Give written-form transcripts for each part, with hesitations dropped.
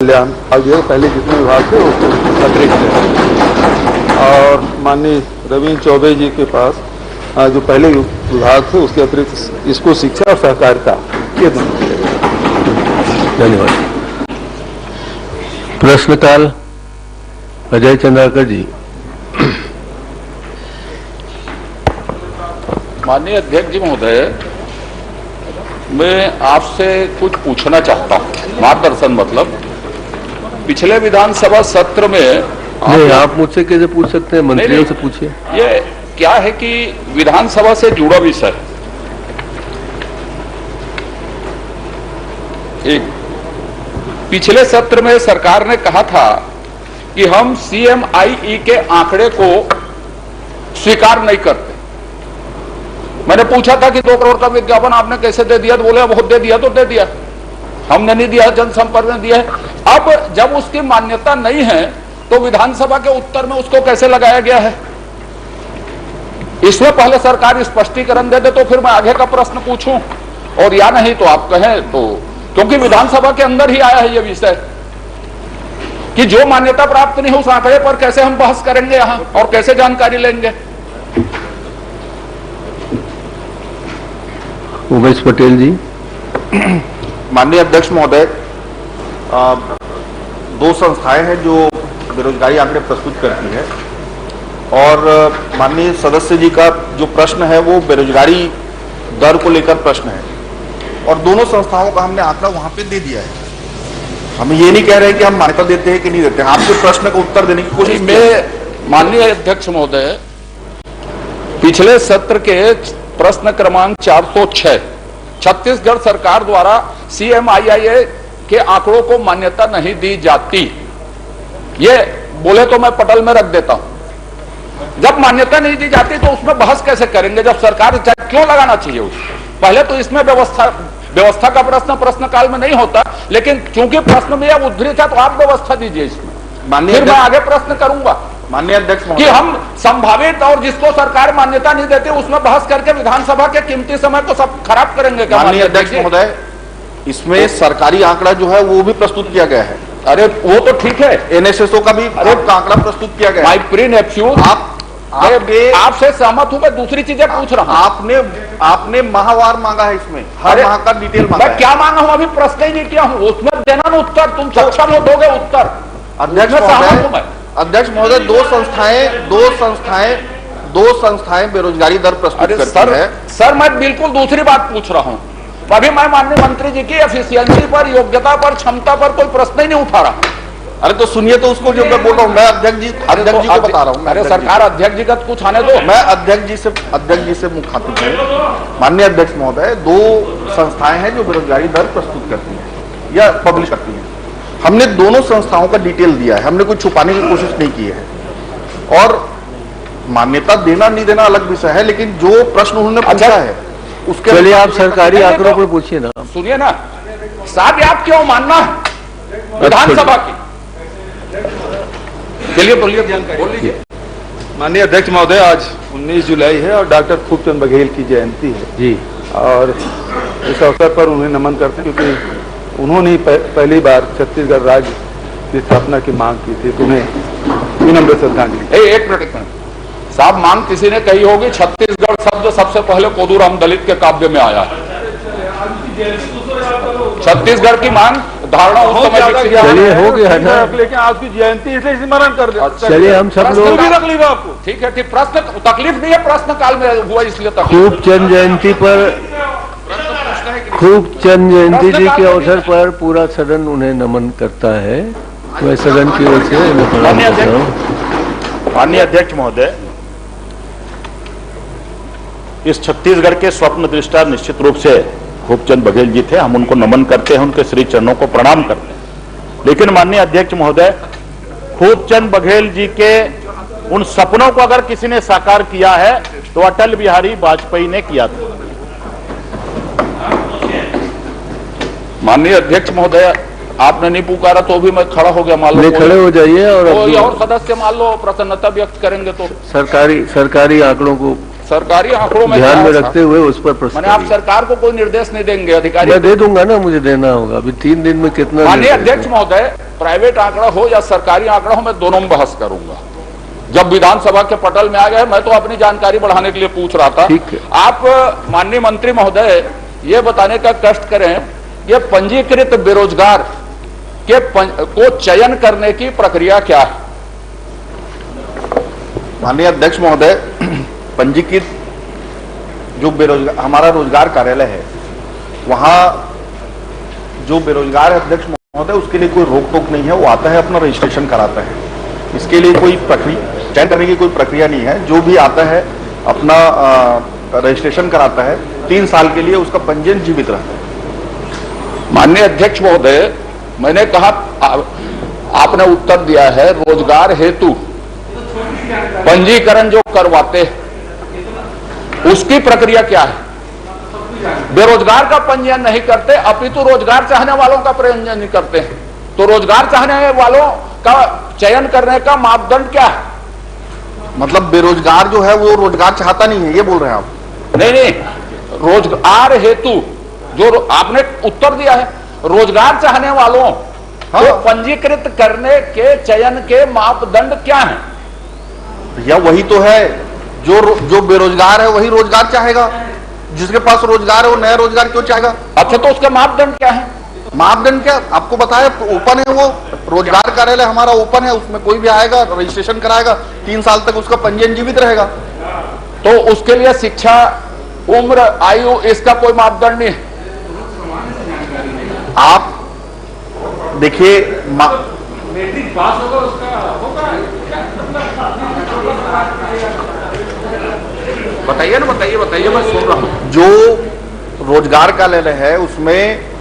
कल्याण पहले जितने विभाग थे उसको अतिरिक्त है, और माननीय रवीन्द्र चौबे जी के पास जो पहले विभाग थे उसके अतिरिक्त इसको शिक्षा और सहकारिता ये दोनों। धन्यवाद। प्रश्नकाल अजय चंद्राकर जी। माननीय अध्यक्ष जी महोदय, मैं आपसे कुछ पूछना चाहता हूं, मार्गदर्शन मतलब पिछले विधानसभा सत्र में नहीं, आप मुझसे कैसे पूछ सकते हैं, मंत्रियों से पूछिए। ये क्या है कि विधानसभा से जुड़ा विषय एक, पिछले सत्र में सरकार ने कहा था कि हम CMIE के आंकड़े को स्वीकार नहीं करते। मैंने पूछा था कि 2 करोड़ का विज्ञापन आपने कैसे दे दिया, तो बोले बहुत दे दिया, तो दे दिया, हमने नहीं दिया, जनसंपर्क ने दिया है। अब जब उसकी मान्यता नहीं है तो विधानसभा के उत्तर में उसको कैसे लगाया गया है, इसमें पहले सरकार स्पष्टीकरण दे दे तो फिर मैं आगे का प्रश्न पूछूं, और या नहीं तो आप कहें तो, क्योंकि विधानसभा के अंदर ही आया है यह विषय कि जो मान्यता प्राप्त नहीं हो उस आंकड़े पर कैसे हम बहस करेंगे यहां और कैसे जानकारी लेंगे। उमेश पटेल जी। माननीय अध्यक्ष महोदय, 2 संस्थाएं हैं जो बेरोजगारी आंकड़े प्रस्तुत करती है, और माननीय सदस्य जी का जो प्रश्न है वो बेरोजगारी दर को लेकर प्रश्न है, और दोनों संस्थाओं का हमने आंकड़ा वहां पे दे दिया है। हम ये नहीं कह रहे हैं कि हम मान्यता देते हैं कि नहीं देते हैं, आपके प्रश्न का उत्तर देने की कोशिश। मैं माननीय अध्यक्ष महोदय, पिछले सत्र के प्रश्न क्रमांक 406 छत्तीसगढ़ सरकार द्वारा CMIE के आंकड़ों को मान्यता नहीं दी जाती, ये बोले तो मैं पटल में रख देता हूं। जब मान्यता नहीं दी जाती तो उसमें बहस कैसे करेंगे, जब सरकार क्यों लगाना चाहिए उसको? पहले तो इसमें व्यवस्था का प्रश्न काल में नहीं होता, लेकिन चूंकि प्रश्न में यह उद्धृत है तो आप व्यवस्था दीजिए इसमें, फिर मैं आगे प्रश्न करूंगा। माननीय अध्यक्ष कि हम संभावित और जिसको सरकार मान्यता नहीं देती उसमें बहस करके विधानसभा के कीमती समय को सब खराब करेंगे। माननीय अध्यक्ष महोदय, इसमें सरकारी आंकड़ा जो है वो भी प्रस्तुत किया गया है। अरे वो तो ठीक है, NSSO का भी आंकड़ा प्रस्तुत किया गया है। माय प्री नेफ्यू, आपसे सहमत हूं, मैं दूसरी चीजें पूछ रहा हूं। आपने माहवार मांगा है, इसमें हर माह का डिटेल मांगा है। मैं क्या मांगा हूं, अभी प्रश्न ही नहीं किया हूं, उसमें देना ना उत्तर, तुम सक्षम हो दोगे उत्तर। अध्यक्ष महोदय, दो संस्थाएं बेरोजगारी दर प्रस्तुत करती है। सर मैं बिल्कुल दूसरी बात पूछ रहा हूं, अभी मैं माननीय मंत्री जी की एफिशिएंसी पर, योग्यता पर, क्षमता पर कोई प्रश्न ही नहीं उठा रहा। अरे तो सुनिए तो उसको, जो मैं बोल रहा हूं, मैं अध्यक्ष जी को बता रहा हूं। अरे सरकार अध्यक्ष जी का कुछ आने दो, मैं अध्यक्ष जी से मुखातिब हूं। माननीय अध्यक्ष महोदय, 2 संस्थाएं हैं जो बेरोजगारी दर प्रस्तुत करती है या पब्लिश करती है। हमने दोनों संस्थाओं का डिटेल दिया है, हमने कुछ छुपाने की कोशिश नहीं की है, और मान्यता देना नहीं देना अलग विषय है, लेकिन जो प्रश्न उन्होंने पूछा है उसके चलिए आप सरकारी आंकड़ों पर पूछिए ना। सुनिए ना साहब, आप क्यों मानना है विधानसभा की? चलिए बोलिए। माननीय अध्यक्ष महोदय, आज 19 जुलाई है और डॉक्टर खूबचंद बघेल की जयंती है जी, और इस अवसर पर उन्हें नमन करते हैं, क्योंकि उन्होंने ही पहली बार छत्तीसगढ़ राज्य की स्थापना की मांग की थी, तो उन्हें विनम्र श्रद्धांजलि। एक मिनट साहब, मांग किसी ने कही होगी, छत्तीसगढ़ शब्द सबसे पहले कोदूराम दलित के काव्य में आया है। छत्तीसगढ़ की मांग धारणा उस समय चलिए हो गया ना, लेकिन आज की जयंती इसलिए स्मरण कर दे। चलिए हम सब लोग तकलीफ है आपको, ठीक है, ठीक, प्रश्न तकलीफ नहीं है, प्रश्न काल में हुआ इसलिए खूबचंद जयंती पर, खूबचंद जयंती जी के अवसर पर पूरा सदन उन्हें नमन करता है। मैं सदन की ओर से प्रणाम करता हूं। माननीय अध्यक्ष महोदय, इस छत्तीसगढ़ के स्वप्न दृष्टा निश्चित रूप से खूबचंद बघेल जी थे, हम उनको नमन करते हैं, उनके श्री चरणों को प्रणाम करते हैं। लेकिन माननीय अध्यक्ष महोदय, खूबचंद बघेल जी के उन सपनों को अगर किसी ने साकार किया है तो अटल बिहारी वाजपेयी ने किया था। माननीय अध्यक्ष महोदय, आपने नहीं पुकारा तो भी मैं खड़ा हो गया, मान लो खड़े हो जाइए, और सदस्य मान लो प्रसन्नता व्यक्त करेंगे तो सरकारी आंकड़ों को सरकारी आंकड़ों में ध्यान क्या में है रखते हुए उस पर प्रश्न मैंने आप सरकार को कोई निर्देश नहीं देंगे अधिकारी मैं दे दूंगा ना, मुझे देना होगा। अभी 3 दिन में कितना माननीय निर्देश अध्यक्ष महोदय, प्राइवेट आंकड़ा हो या सरकारी आंकड़ा हो, मैं दोनों में बहस करूंगा। जब विधानसभा के पटल में आ गए, मैं तो अपनी जानकारी बढ़ाने के लिए पूछ रहा था। ठीक है। आप माननीय मंत्री महोदय ये बताने का कष्ट करें, ये पंजीकृत बेरोजगार के को चयन करने की प्रक्रिया क्या है? माननीय अध्यक्ष महोदय, पंजीकृत जो बेरोजगार हमारा रोजगार कार्यालय है, वहां जो बेरोजगार है अध्यक्ष महोदय, उसके लिए कोई रोक टोक नहीं है। वो आता है, अपना रजिस्ट्रेशन कराता है। इसके लिए कोई प्रक्रिया चयन करने की कोई प्रक्रिया नहीं है। जो भी आता है अपना रजिस्ट्रेशन कराता है, 3 साल के लिए उसका पंजीयन जीवित रहता है। माननीय अध्यक्ष महोदय, मैंने कहा आपने उत्तर दिया है रोजगार हेतु पंजीकरण जो करवाते हैं उसकी प्रक्रिया क्या है? बेरोजगार का पंजीयन नहीं करते, अपितु रोजगार चाहने वालों का पंजीयन करते हैं। तो रोजगार चाहने वालों का चयन करने का मापदंड क्या है? मतलब बेरोजगार जो है वो रोजगार चाहता नहीं है, ये बोल रहे हैं आप? नहीं, रोजगार हेतु जो आपने उत्तर दिया है, रोजगार चाहने वालों को पंजीकृत करने के चयन के मापदंड क्या है? भैया वही तो है, जो बेरोजगार है वही रोजगार चाहेगा। जिसके पास रोजगार है वो नया रोजगार क्यों चाहेगा? अच्छा, तो उसका मापदंड क्या है? मापदंड क्या आपको बताया? ओपन है, वो रोजगार कार्यालय हमारा ओपन है, उसमें कोई भी आएगा, रजिस्ट्रेशन कराएगा, 3 साल तक उसका पंजीयन जीवित रहेगा। तो उसके लिए शिक्षा, उम्र, आयु, इसका कोई मापदंड नहीं है? आप देखिए, पास होगा उसका होगा। बताइए ना, बताइए, मैं सुन रहा हूं। जो रोजगार कार्यालय है उसमें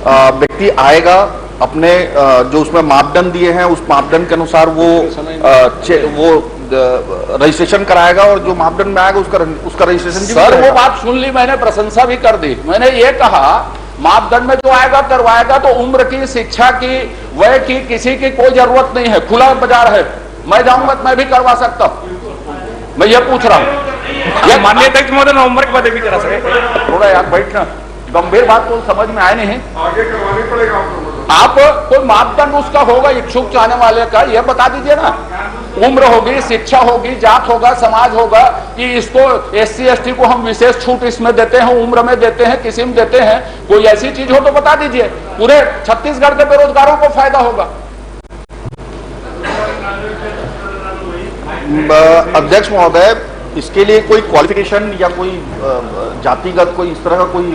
व्यक्ति आएगा, अपने जो उसमें मापदंड दिए हैं उस मापदंड के अनुसार वो रजिस्ट्रेशन कराएगा, और जो मापदंड में आएगा उसका रजिस्ट्रेशन। सर वो बात सुन ली, मैंने प्रशंसा भी कर दी। मैंने ये कहा मापदंड में जो आएगा करवाएगा, तो उम्र की, शिक्षा की, वय की, किसी की कोई जरूरत नहीं है, खुला बाजार है। मैं जाऊंगा तो मैं भी करवा सकता हूं। मैं ये पूछ रहा हूं। ये माननीय अध्यक्ष महोदय नवंबर के बाद भी करा सके। थोड़ा यार बैठना, गंभीर बात तो समझ में आए नहीं। आगे करवानी पड़ेगा आप कोई मापदंड उसका होगा इच्छुक चाहने वाले का, यह बता दीजिए ना। उम्र होगी, शिक्षा होगी, जात होगा, समाज होगा, कि इसको SC ST को हम विशेष छूट इसमें देते हैं, उम्र में देते हैं, किसी में देते हैं, कोई ऐसी चीज हो तो बता दीजिए। पूरे छत्तीसगढ़ के बेरोजगारों को फायदा होगा। अध्यक्ष महोदय, इसके लिए कोई क्वालिफिकेशन या कोई जातिगत कोई इस तरह का कोई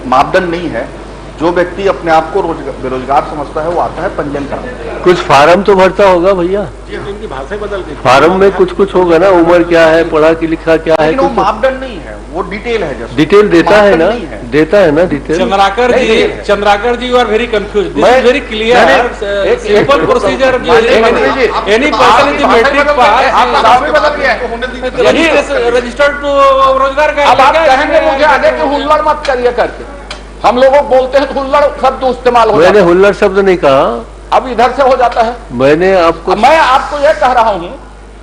मापदंड नहीं है। जो व्यक्ति अपने आप को बेरोजगार समझता है वो आता है, पंजीयन कराता है। कुछ फार्म तो भरता होगा भैया, इनकी भाषा बदल गई। फार्म में कुछ होगा ना, उम्र क्या है, पढ़ा कि लिखा क्या है, लेकिन वो मापदंड नहीं है, वो डिटेल है। जैसे डिटेल देता है ना, देता है ना detail. Chandrakar ji are very confuse, this is very clear, simple procedure. Any person is matric pass, यही रजिस्टर्ड टू रोजगार का। अब आप कहेंगे मुझे आगे कि हुल्लड़ मत करिए करके, हम लोगों बोलते हैं तो हुल्लड़ शब्द इस्तेमाल हो जाता है। मैंने हुल्लड़ शब्द नहीं कहा, अब इधर से हो जाता है। मैं आपको यह कह रहा हूं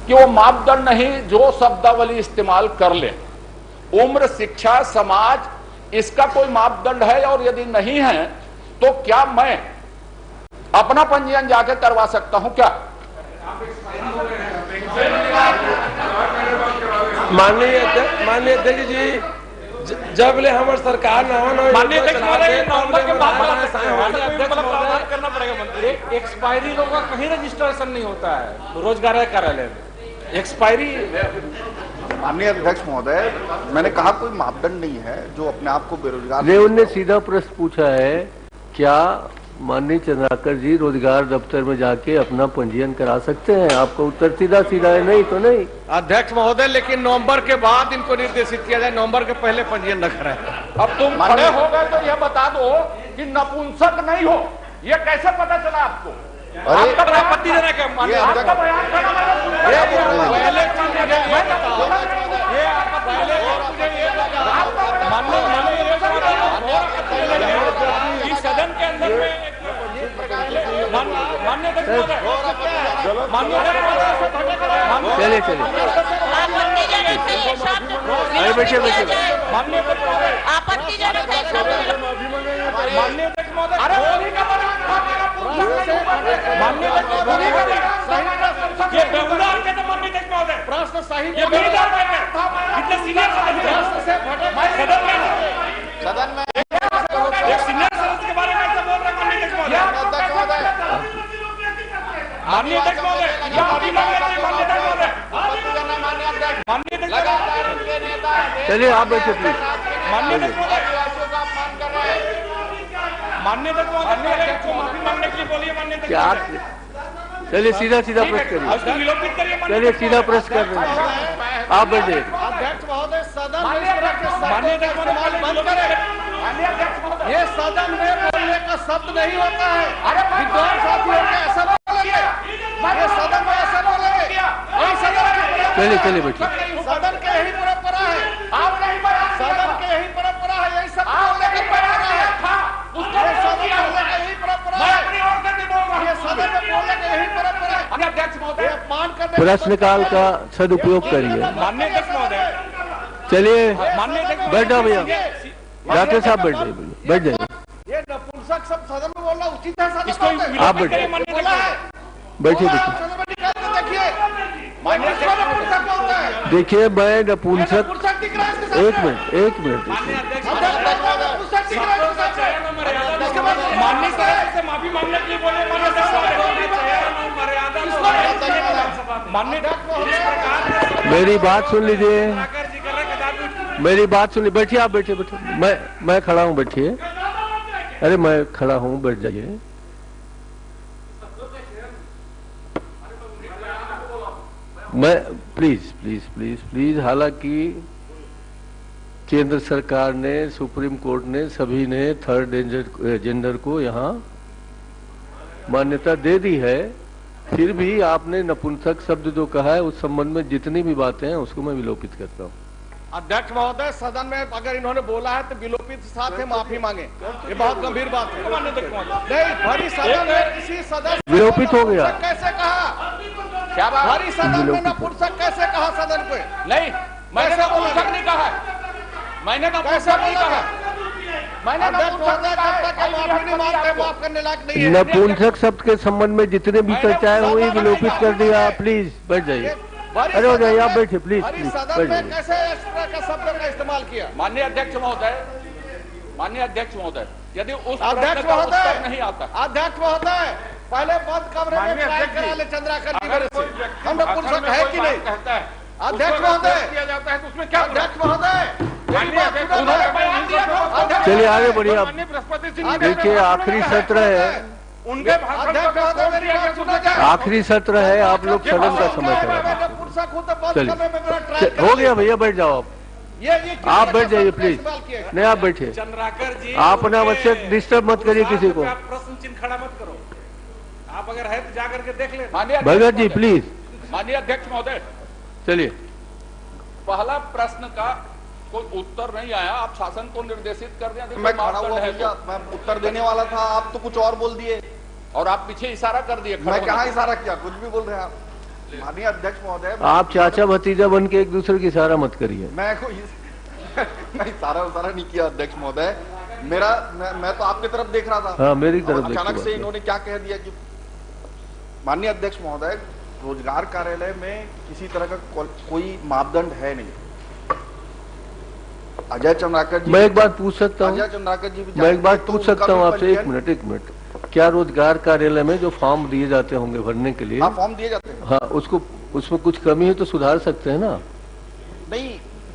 कि वो मापदंड नहीं जो शब्दावली इस्तेमाल कर ले। उम्र, शिक्षा, समाज, इसका कोई मापदंड है? और यदि नहीं है तो क्या मैं अपना पंजीयन जाके करवा सकता हूं क्या? माननीय अध्यक्ष जी, जब ले हमारे सरकार माननीय अध्यक्ष नवंबर के बाद करना पड़ेगा मंत्री। एक्सपायरी लोगों का कहीं रजिस्ट्रेशन नहीं होता है रोजगार कार्यालय में। एक्सपायरी। माननीय अध्यक्ष महोदय, मैंने कहा कोई मापदंड नहीं है जो अपने आप को बेरोजगार। नहीं, उनने सीधा प्रश्न पूछा है, क्या माननीय चंद्राकर जी रोजगार दफ्तर में जाके अपना पंजीयन करा सकते हैं? आपका उत्तर सीधा है, नहीं तो नहीं। अध्यक्ष महोदय, लेकिन नवंबर के बाद इनको निर्देशित किया जाए, नवंबर के पहले पंजीयन न कराएं। अब तुम खड़े हो गए तो यह बता दो कि नपुंसक नहीं हो, यह कैसे पता चला आपको? आपका आपत्ति देना क्या? आपका बयान था सदन के अंदर में माननीय अध्यक्ष महोदय, माननीय अध्यक्ष महोदय, चलिए चलिए अरे बैठिए बैठिए माननीय अध्यक्ष महोदय, आपत्तिजनक है सब। माननीय अध्यक्ष महोदय, अरे माननीय अध्यक्ष महोदय, ये बेहुदा कहते माननीय अध्यक्ष महोदय, प्रश्न सही, ये बेहुदा कहते कितने सीनियर सदन में एक सीनियर सदस्य के बारे में ऐसा बोल रहे माननीय अध्यक्ष महोदय। माननीय अध्यक्ष महोदय, ये माफी मांगने चाहिए माननीय अध्यक्ष महोदय, माननीय अध्यक्ष। चलिए आप बैठिए प्लीज। माननीय अध्यक्ष महोदय, माननीय अध्यक्ष महोदय को माफी मांगने के लिए बोलिए माननीय अध्यक्ष क्या महोदय। चलिए सीधा सीधा प्रश्न करिए। उसको निलंबित करिए माननीय चलिए सीधा प्रश्न कर रहे हैं, आप बैठिए। अध्यक्ष महोदय, सदन में इस तरह के शब्दों का इस्तेमाल बंद करें। माननीय अध्यक्ष महोदय, ये सदन में बोलने का शब्द नहीं होता है। विद्वान साथियों के ऐसा बोलेंगे, ये सदन में ऐसा बोलेंगे, यही सदन की चलिए चलिए बैठिए। सदन के यही परंपरा है, सदन के यही परंपरा है, यही सब बोलने की परंपरा है, ये सदन में बोलने की यही परंपरा है, ये सदन में बोलने की यही परंपरा है। अध्यक्ष महोदय, अपमान करने प्रश्नकाल का सदुपयोग करिए। माननीय अध्यक्ष महोदय, चलिए माननीय अध्यक्ष बैठ जाओ भैया, डॉक्टर साहब बैठ जाइए, बैठ जाइए, ये नपुंसक सब सदन में बोलना उचित है सदन इसको में? आप बैठिए। माननीय अध्यक्ष महोदय, बैठिए आप बैठिए। सदन में निकाल के देखिए, माननीय अध्यक्ष महोदय, नपुंसक बोलता है। देखिए मैं नपुंसक, नपुंसक दिख रहा है इसके सामने। एक मिनट माननीय अध्यक्ष महोदय, नपुंसक दिख रहा है इसके सामने। इसके बाद माननीय सदस्य से माफी मांगने के लिए बोले माननीय अध्यक्ष महोदय। माननीय अध्यक्ष महोदय, मेरी बात सुन लीजिए, मेरी बात सुन लीजिए। बैठिए आप, बैठिए बैठिए, मैं खड़ा हूँ, बैठिए। अरे मैं खड़ा हूँ, बैठ जाइए। मैं प्लीज प्लीज प्लीज प्लीज, हालांकि केंद्र सरकार ने, सुप्रीम कोर्ट ने, सभी ने थर्ड जेंडर को यहाँ मान्यता दे दी है, फिर भी आपने नपुंसक शब्द जो कहा है उस संबंध में जितनी भी बातें हैं उसको मैं विलोपित करता हूँ। अध्यक्ष महोदय, सदन में अगर इन्होंने बोला है तो विलोपित साथ है, माफी मांगे, ये बहुत गंभीर बात है। नहीं, भरी सदन में किसी सदस्य विलोपित हो गया। कैसे कहा? क्या बात? भरी सदन में नपुंसक कैसे कहा सदन पे? नहीं, मैंने नपुंसक नहीं कहा, मैंने नपुंसक नहीं कहा, मैंने नपुंसक नहीं कहा। माफी नहीं मांगते, माफ करने लायक नहीं है। नपुंसक शब्द के संबंध में जितने भी चर्चाएं हुई विलोपित कर दिया। प्लीज बैठ जाइए। अरे हो जाइए, आप बैठिए प्लीज प्लीज, सदन बैठ में जाइए। कैसे इस तरह का शब्द का इस्तेमाल किया? माननीय अध्यक्ष महोदय, माननीय अध्यक्ष महोदय, यदि उस प्रश्न अध्यक्ष का उत्तर महोदय नहीं आता, अध्यक्ष महोदय, पहले बंद कमरे में ट्राई करा ले चंद्राकर जी मेरे से, हम नपुंसक है कि नहीं? अध्यक्ष महोदय, किया जाता है तो उसमें क्या अध्यक्ष महोदय, चलिए आगे बढ़िए आप। बृहस्पति सिंह देखिए आखिरी सत्र है, उनके भाषण अध्यक्ष महोदय, मेरी बात सुना जाए। आखिरी सत्र है, आप लोग सदन का समय करें। नपुंसक हूं तो बंद चलिए कमरे में मेरा ट्राई हो गया भैया, बैठ जाओ आप, ये आप बैठ जाइए प्लीज। नहीं आप बैठिए, चंद्राकर जी, आप अनावश्यक डिस्टर्ब मत करिए किसी को। आप प्रश्न चिन्ह खड़ा मत करो, आप अगर है तो जाकर के देख ले। भगत जी प्लीज, माननीय अध्यक्ष महोदय, चलिए। पहला प्रश्न का कोई उत्तर नहीं आया, आप शासन को निर्देशित कर दें। मैं खड़ा हुआ भैया, मैं उत्तर देने वाला था, आप तो कुछ और बोल दिए और आप पीछे इशारा कर दिए। मैं कहाँ इशारा किया? कुछ भी बोल रहे हैं आप। माननीय अध्यक्ष महोदय, आप चाचा भतीजा बन के एक दूसरे की इशारा मत करिए। मैं कोई मैं इशारा नहीं किया अध्यक्ष महोदय, मेरा मैं तो आपकी तरफ देख रहा था। हाँ मेरी तरफ और अचानक से देखिए। इन्होंने क्या कह दिया कि माननीय अध्यक्ष महोदय, रोजगार कार्यालय में किसी तरह का कोई मापदंड है नहीं। अजय चंद्राकर जी, मैं एक बात पूछ सकता हूँ? अजय चंद्राकर जी, मैं एक बात पूछ सकता हूँ आपसे? एक मिनट, क्या रोजगार कार्यालय में जो फॉर्म दिए जाते होंगे भरने के लिए, फॉर्म दिए जाते हैं, हाँ उसको, उसमें कुछ कमी है तो सुधार सकते हैं ना? नहीं,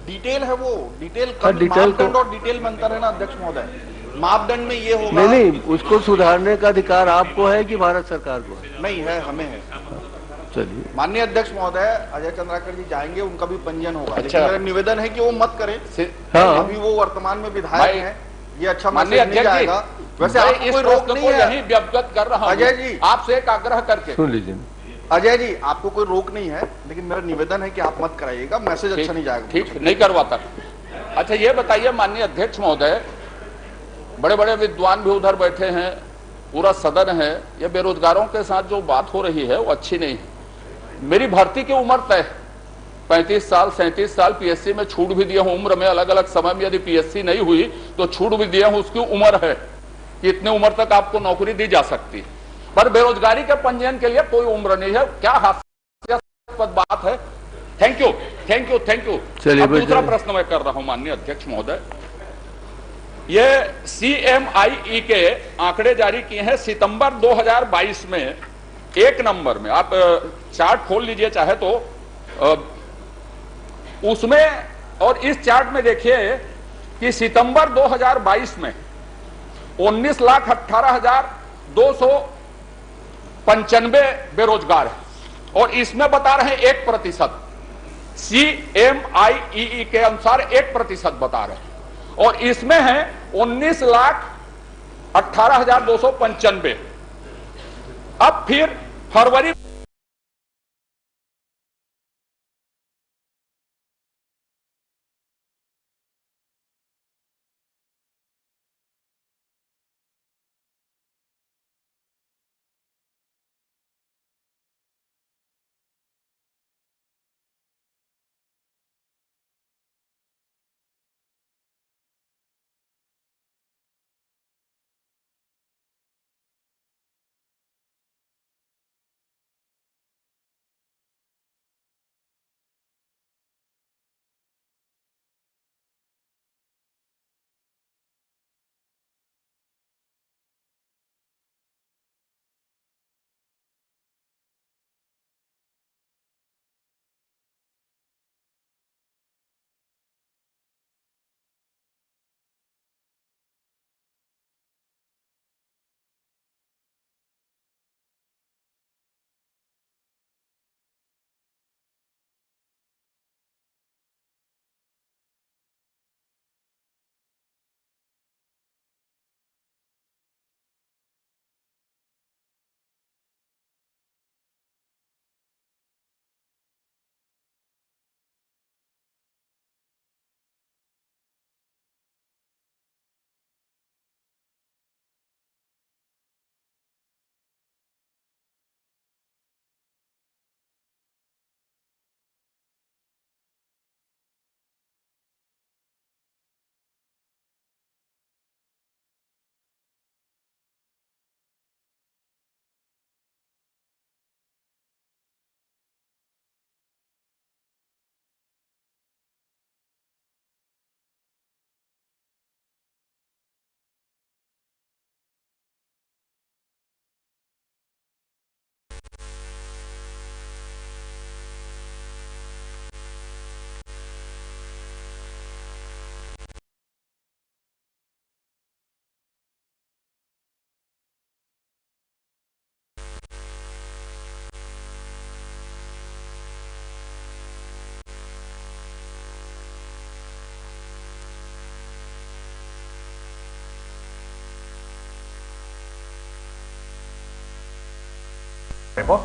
डिटेल है वो, डिटेल हाँ, डिटेल मापदंड और डिटेल में अंतर है ना अध्यक्ष महोदय। मापदंड में ये होगा नहीं, उसको सुधारने का अधिकार आपको है कि भारत सरकार को है? नहीं है, हमें है। चलिए। माननीय अध्यक्ष महोदय, अजय चंद्राकर जी जाएंगे, उनका भी पंजीयन होगा। अच्छा। लेकिन मेरा निवेदन है कि वो मत करें। हाँ। अभी वो वर्तमान में विधायक हैं, ये अच्छा माननीय मैसेज नहीं अध्यक्ष जी, जाएगा। वैसे मैं आपको इस कोई रोक प्रश्न नहीं को है यही व्यवगत कर रहा हूं अजय जी, आपसे एक आग्रह करके। सुन लीजिए अजय जी, आपको कोई रोक नहीं है, लेकिन मेरा निवेदन है कि आप मत कराइएगा, मैसेज अच्छा नहीं जाएगा। ठीक, नहीं करवाता। अच्छा ये बताइए माननीय अध्यक्ष महोदय, बड़े बड़े विद्वान भी उधर बैठे हैं, पूरा सदन है, ये बेरोजगारों के साथ जो बात हो रही है वो अच्छी नहीं है। मेरी भर्ती की उम्र तय 35 साल 37 साल, पीएससी में छूट भी दिए हूं उम्र में, अलग अलग समय में यदि पीएससी नहीं हुई तो छूट भी दिए हूं, उसकी उम्र है कि इतने उम्र तक आपको नौकरी दी जा सकती है। पर बेरोजगारी के पंजीयन के लिए कोई उम्र नहीं है, क्या हास्यास्पद बात है। Thank you thank you thank you. चलिए, अब दूसरा प्रश्न मैं कर रहा हूं माननीय अध्यक्ष महोदय, ये CMIE के आंकड़े जारी किए हैं सितंबर 2022 में। एक नंबर में आप चार्ट खोल लीजिए चाहे तो, उसमें और इस चार्ट में देखिए कि सितंबर 2022 में 19,18,295 बेरोजगार है और इसमें बता रहे हैं 1%। CMIE के अनुसार 1% बता रहे हैं और इसमें है 19,18,295। अब फिर फरवरी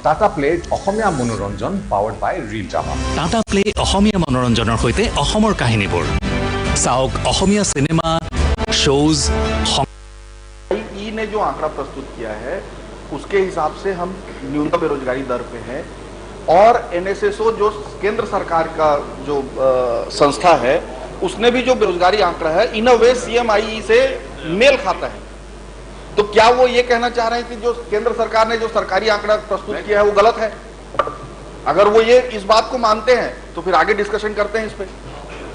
টাটা প্লে অসমীয়া মনোৰঞ্জন powered by reel drama. Tata Play Asomiya মনোৰঞ্জনৰ সৈতে অসমৰ কাহিনীবোৰ চাওক। Asamiya cinema shows. ई ने जो आंकड़ा प्रस्तुत किया है उसके हिसाब से हम न्यूनतम बेरोजगारी दर पे हैं और NSSO जो केंद्र सरकार का जो संस्था है उसने भी जो बेरोजगारी आंकड़ा है इन अ वे CMIE से मेल खाता है। तो क्या वो ये कहना चाह रहे हैं कि जो केंद्र सरकार ने जो सरकारी आंकड़ा प्रस्तुत किया है वो गलत है? अगर वो ये इस बात को मानते हैं तो फिर आगे डिस्कशन करते हैं इस पे।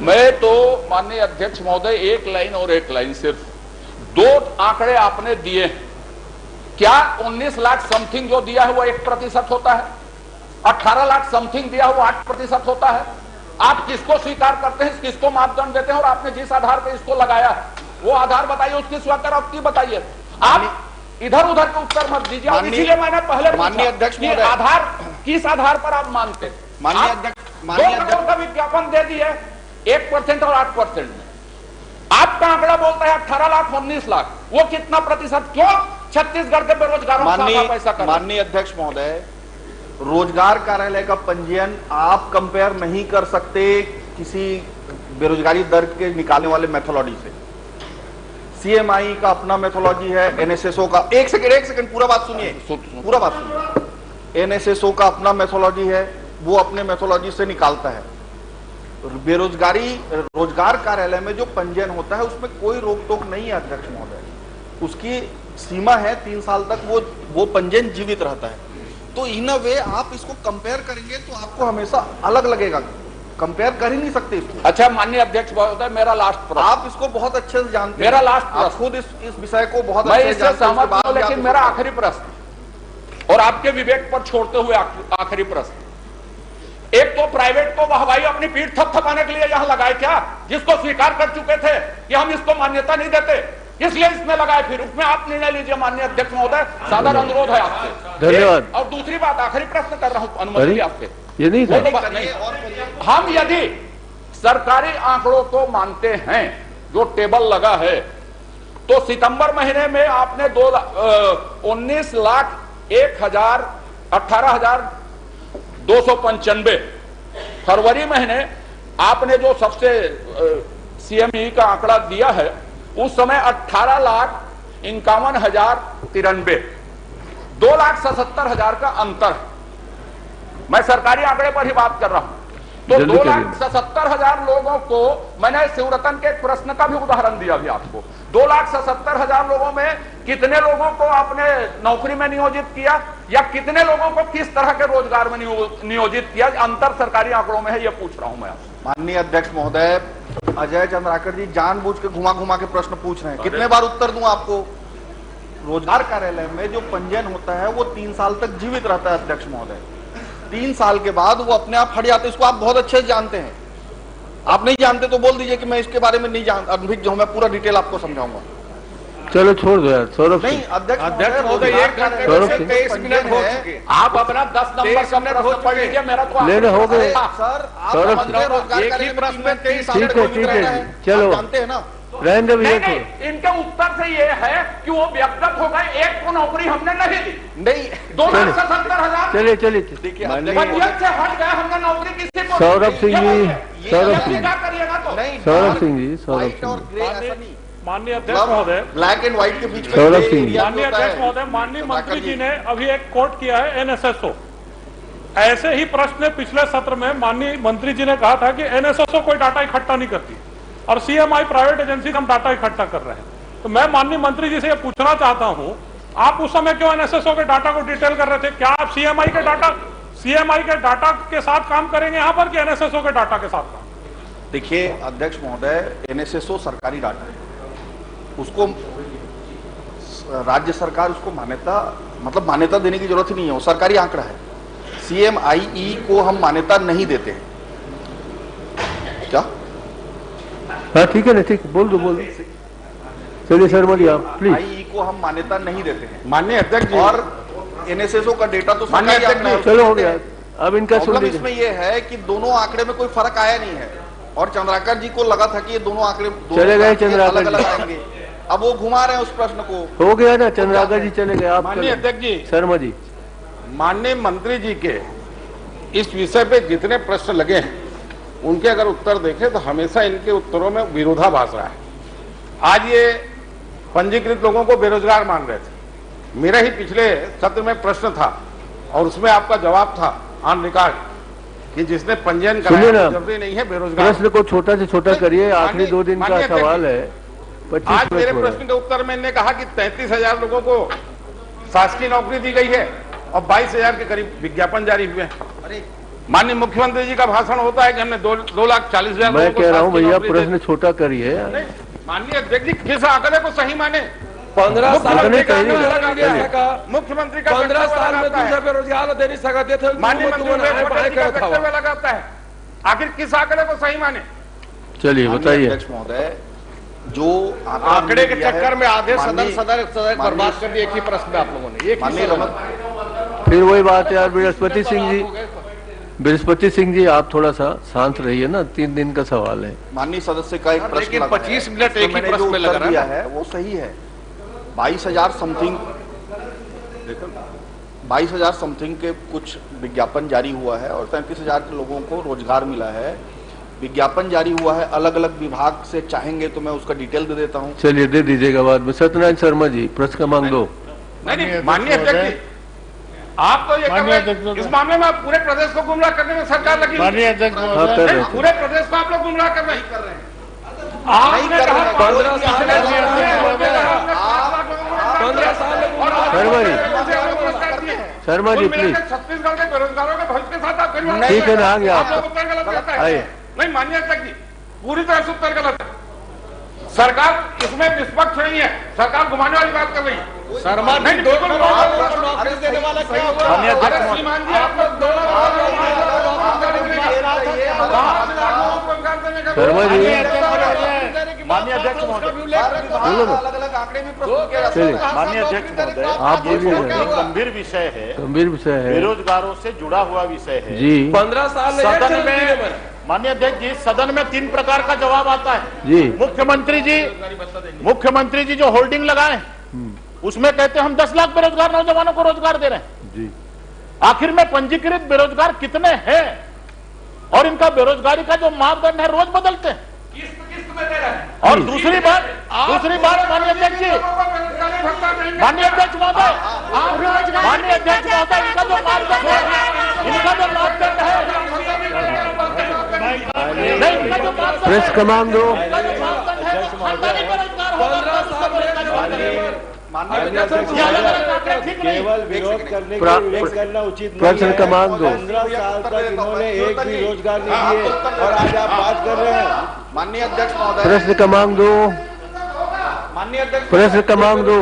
मैं तो माननीय अध्यक्ष महोदय एक लाइन और एक लाइन, सिर्फ 2 आंकड़े आपने दिए। क्या 19 लाख समथिंग जो दिया है वो 1% होता है? 18 लाख समथिंग दिया है वो 8% होता है? आप किसको स्वीकार करते हैं, किसको मापदंड देते हैं और आपने जिस आधार पर इसको लगाया है वो आधार बताइए, उसकी स्वीकारोक्ति बताइए। आप इधर उधर के उत्तर मत दीजिए। इसीलिए मैंने पहले माननीय अध्यक्ष महोदय, आधार किस आधार पर आप मानते? माननीय अध्यक्ष, माननीय अध्यक्ष का विज्ञापन दे दिए 1% और 8% में। आपका आंकड़ा बोलता है 18 लाख 19 लाख, वो कितना प्रतिशत? क्यों छत्तीसगढ़ के बेरोजगारों को पैसा कर? माननीय अध्यक्ष महोदय, रोजगार कार्यालय का पंजीयन आप कंपेयर नहीं कर सकते किसी बेरोजगारी दर के निकालने वाले मेथोडोलॉजी से। सीएमआई का अपना मेथोलॉजी है, एनएसएसओ का, एक सेकंड पूरा बात सुनिए, पूरा बात सुनिए। एनएसएसओ का अपना मेथोलॉजी है, वो अपने मेथोलॉजी से निकालता है। रोजगार कार्यालय में जो पंजीयन होता है उसमें कोई रोक टोक नहीं है अध्यक्ष महोदय, उसकी सीमा है 3 साल तक वो पंजीयन जीवित रहता है। तो इन अ वे आप इसको कंपेयर करेंगे तो आपको हमेशा अलग लगेगा, कंपेयर कर ही नहीं सकते इसको। अच्छा माननीय अध्यक्ष महोदय, मेरा लास्ट प्रश्न, आप इसको बहुत अच्छे से जानते हैं, मेरा लास्ट आप खुद इस विषय को बहुत मैं अच्छे से इससे जानते हैं, सहमत हूं, लेकिन आप मेरा आखिरी प्रश्न और आपके विवेक पर छोड़ते हुए आखिरी प्रश्न, एक तो प्राइवेट को वाहवाही अपनी पीठ थपथपाने के लिए यहां लगाए क्या, जिसको स्वीकार कर चुके थे कि हम इसको मान्यता नहीं देते, इसलिए इसमें लगाए, फिर उसमें आप निर्णय लीजिए माननीय अध्यक्ष महोदय, सादर अनुरोध है आपसे। धन्यवाद। और दूसरी बात, आखिरी प्रश्न कर रहा हूं, अनुमति आपसे, ये नहीं था। वो तो बात नहीं। हम यदि सरकारी आंकड़ों को मानते हैं, जो टेबल लगा है, तो सितंबर महीने में आपने 19,01,18,295, फरवरी महीने आपने जो सबसे सीएमई का आंकड़ा दिया है उस समय 18,51,093, 2,77,000 का अंतर। मैं सरकारी आंकड़े पर ही बात कर रहा हूं। तो 2,77,000 लोगों को, मैंने शिवरतन के एक प्रश्न का भी उदाहरण दिया भी आपको, 2,77,000 लोगों में कितने लोगों को आपने नौकरी में नियोजित किया या कितने लोगों को किस तरह के रोजगार में नियोजित किया, अंतर सरकारी आंकड़ों में है, ये पूछ रहा हूं मैं आपसे। माननीय अध्यक्ष महोदय, अजय चंद्राकर जी जानबूझ के घुमा के प्रश्न पूछ रहे हैं, कितने बार उत्तर दूं आपको। रोजगार कार्यालय में जो पंजीयन होता है वो 3 साल तक जीवित रहता है अध्यक्ष महोदय, 3 साल के बाद वो अपने आप हट जाते हैं, इसको आप बहुत अच्छे से जानते हैं। आप नहीं जानते तो बोल दीजिए कि मैं इसके बारे में नहीं जानता, अभिज्ञ हूं, मैं पूरा डिटेल आपको समझाऊंगा। चलो छोड़ दो यार सौरभ नहीं सिंह। अध्यक्ष महोदय, 1 घंटे सौरभ से सिंह। 23 मिनट हो चुके, आप अपना 10 नंबर का प्रश्न पढ़ लीजिए, मेरा तो लेने हो गए सर, आप सौरभ समझ रहे हैं, रोजगार एक ही कार्यालय में प्रश्न में 23 साल ठीक तक है, जीवित ठीक है रहना जी, चलो। आप जानते हैं ना। रहने दो भैया नहीं, इनके उत्तर से ये है कि वो व्यक्तिगत हो गए, एक को नौकरी हमने नहीं दी, नहीं 2,77,000 चलिए देखिए पंजीयन से हट गए, हमने नौकरी किसी को सौरभ सिंह जी, सौरभ सिंह, क्या करिएगा तो नहीं, सौरभ सिंह जी, सौरभ व्हाइट और सिंह, ग्रे ऐसा नहीं, माननीय अध्यक्ष महोदय, ब्लैक एंड व्हाइट के बीच में सौरभ ग्रे सिंह। एरिया माननीय होता अध्यक्ष है। महोदय, माननीय मंत्री जी ने अभी एक कोट किया है एनएसएसओ। ऐसे ही प्रश्न पिछले सत्र में माननीय मंत्री जी ने कहा था कि एनएसएसओ कोई डाटा इकट्ठा नहीं करती और सीएमआई प्राइवेट एजेंसी हम डाटा इकट्ठा कर रहे हैं। तो मैं माननीय मंत्री जी से यह पूछना चाहता हूं, आप उस समय क्यों एनएसएसओ के डाटा को डिटेल कर रहे थे? क्या आप सीएमआई के डाटा के साथ काम करेंगे यहां पर कि एनएसएसओ के डाटा के साथ काम? देखिए अध्यक्ष महोदय, एनएसएसओ सरकारी डाटा है, उसको राज्य सरकार उसको मान्यता देने की जरूरत ही नहीं है, वो सरकारी आंकड़ा है। सीएमआई को हम मान्यता नहीं देते हैं। क्या? हाँ ठीक है ना, ठीक, बोल दो। चलिए शर्मा जी आप प्लीज। आई को हम मान्यता नहीं देते हैं माननीय अध्यक्ष जी, और एनएसएसओ का डेटा तो माननीय सरकारी अध्यक्ष आंकड़ा है, चलो हो गया, अब इनका सुन प्रॉब्लम लीजिए। इसमें यह है कि दोनों आंकड़े में कोई फर्क आया नहीं है और चंद्राकर जी को लगा था कि ये दोनों आंकड़े चले गए चंद्राकर जी। अलग आएंगे, अब वो घुमा रहे हैं उस प्रश्न को। हो गया ना, चंद्राकर जी चले गए, आप माननीय चलो। अध्यक्ष जी, शर्मा जी, माननीय मंत्री जी के इस विषय पे जितने प्रश्न लगे हैं उनके अगर उत्तर देखें तो हमेशा इनके उत्तरों में विरोधाभास रहा है। आज ये पंजीकृत लोगों को बेरोजगार मान रहे थे, मेरा ही पिछले सत्र में प्रश्न था और उसमें आपका जवाब था ऑन रिकॉर्ड कि जिसने पंजीयन सुनिए कराया ना, जरूरी नहीं है बेरोजगार। प्रश्न को छोटा से छोटा करिए, आखिरी 2 दिन का माननीय अध्यक्ष सवाल है, 25 आज मेरे मिनट प्रश्न के उत्तर में इन्होंने कहा कि 33,000 लोगों को शासकीय नौकरी दी गई है और 22,000 के करीब विज्ञापन जारी हुए हैं। माननीय मुख्यमंत्री जी का भाषण होता है कि हमने 2,40,000 मैं कह रहा हूँ भैया प्रश्न छोटा करिए। माननीय अध्यक्ष जी, किस आंकड़े को सही माने? 15 साल में मुख्यमंत्री काम कहिए। लगा दिया सका, मुख्यमंत्री का 15 साल में वक्तव्य दूसरे बेरोजगार दे नहीं सकते थे, माननीय मंत्री का लगाता वक्तव्य लगाता है, आखिर किस आंकड़े को सही माने? चलिए बताइए। अध्यक्ष महोदय, जो आंकड़े के चक्कर में आधे माननीय- सदन बर्बाद कर दिए एक ही प्रश्न में आप लोगों ने। माननीय रमन, फिर वही बात यार, बृहस्पति सिंह जी आप थोड़ा सा शांत रहिए ना, 3 दिन का सवाल है। माननीय सदस्य का एक प्रश्न लेकिन लगा 25 है, मिनट एक ही मैंने प्रश्न जो में उत्तर लगा रहा दिया है। है वो सही है। 22,000 समथिंग 22,000 समथिंग के कुछ विज्ञापन जारी हुआ है और 33,000 के लोगों को रोजगार मिला है। विज्ञापन जारी हुआ है अलग अलग विभाग से, चाहेंगे तो मैं उसका डिटेल दे देता हूँ। चलिए दे दीजिएगा बाद में। सत्यनारायण शर्मा जी प्रश्न क्रमांक 2। नहीं, माननीय अध्यक्ष जी, आप तो ये कर रहे हैं, इस मामले में आप पूरे प्रदेश को गुमराह करने में सरकार लगी। माननीय अध्यक्ष महोदय, पूरे प्रदेश को आप लोग गुमराह कर रहे हैं। आपने कहा 15 साल शर्मा जी प्लीज। छत्तीसगढ़ के बेरोजगारों के भविष्य के साथ आप ठीक है ना, आगे आप उत्तर गलत देता है। आइए। नहीं माननीय अध्यक्ष जी, पूरी तरह से उत्तर गलत है। सरकार इसमें निष्पक्ष नहीं है, सरकार घुमाने वाली बात कर रही है। शर्मा नहीं, बिल्कुल नौकरी देने वाला क्या हुआ? अरे श्रीमान जी, आप लोग शर्मा जी, माननीय अध्यक्ष महोदय, अलग अलग आंकड़े भी प्रस्तुत किए जाते हैं। माननीय अध्यक्ष महोदय, आप बोलिए। गंभीर विषय है, गंभीर विषय है, बेरोजगारों से जुड़ा हुआ विषय है जी। 15 साल सदन में, माननीय अध्यक्ष जी, सदन में 3 प्रकार का जवाब आता है जी। मुख्यमंत्री जी जो होल्डिंग लगाए उसमें कहते हैं हम 10 लाख बेरोजगार नौजवानों को रोजगार दे रहे हैं जी। आखिर में पंजीकृत बेरोजगार कितने हैं और इनका बेरोजगारी का जो मापदंड है रोज बदलते हैं। किस्त में दे रहे हैं। और दूसरी बात माननीय अध्यक्ष जी, माननीय अध्यक्ष महोदय, माननीय अध्यक्ष महोदय, इनका जो मापदंड है प्रश्न क्रमांक 2। केवल विरोध करने के लिए विवेक करना उचित नहीं है। प्रश्न क्रमांक 2। 15 साल तक इन्होंने एक भी रोजगार नहीं दिए और आज आप बात कर रहे हैं। माननीय अध्यक्ष महोदय, प्रश्न क्रमांक 2। माननीय अध्यक्ष, प्रश्न क्रमांक 2।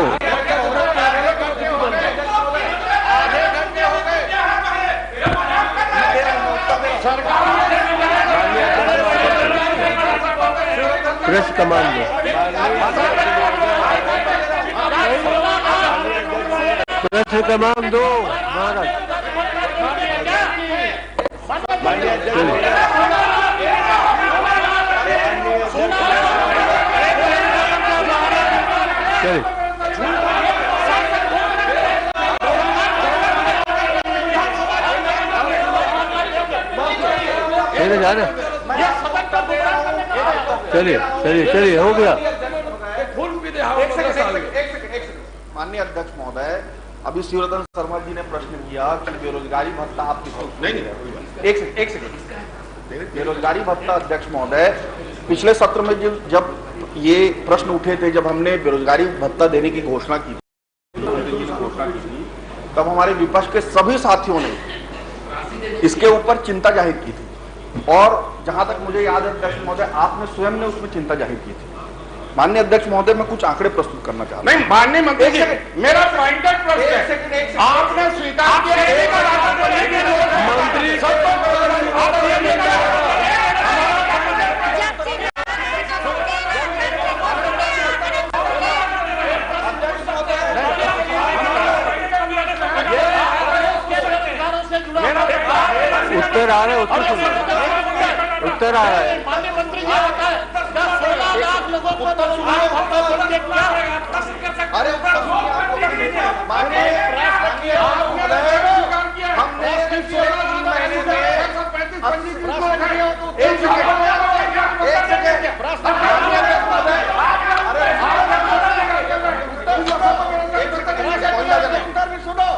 प्रश्न क्रमांक 2। प्रश्न क्रमांक 2 महाराज। चलिए जा रहे, चलिए हो गया। माननीय अध्यक्ष महोदय, अभी शिवरतन शर्मा जी ने प्रश्न किया कि बेरोजगारी भत्ता आप किसको नहीं, एक सेकंड। बेरोजगारी भत्ता अध्यक्ष महोदय, पिछले सत्र में जब ये प्रश्न उठे थे, जब हमने बेरोजगारी भत्ता देने की घोषणा की थी, तब हमारे विपक्ष के सभी साथियों ने इसके ऊपर चिंता जाहिर की थी और जहां तक मुझे याद है अध्यक्ष महोदय, आपने स्वयं ने उसमें चिंता जाहिर की थी। माननीय अध्यक्ष महोदय, मैं कुछ आंकड़े प्रस्तुत करना चाहता हूं। नहीं माननीय मंत्री जी, मेरा पॉइंटेड प्रश्न है, आपने स्वीकार किया मंत्री उत्तर आ रहा है, उत्तर आ रहा है। माननीय मंत्री जी आता है 16 लाख लोगों को अरे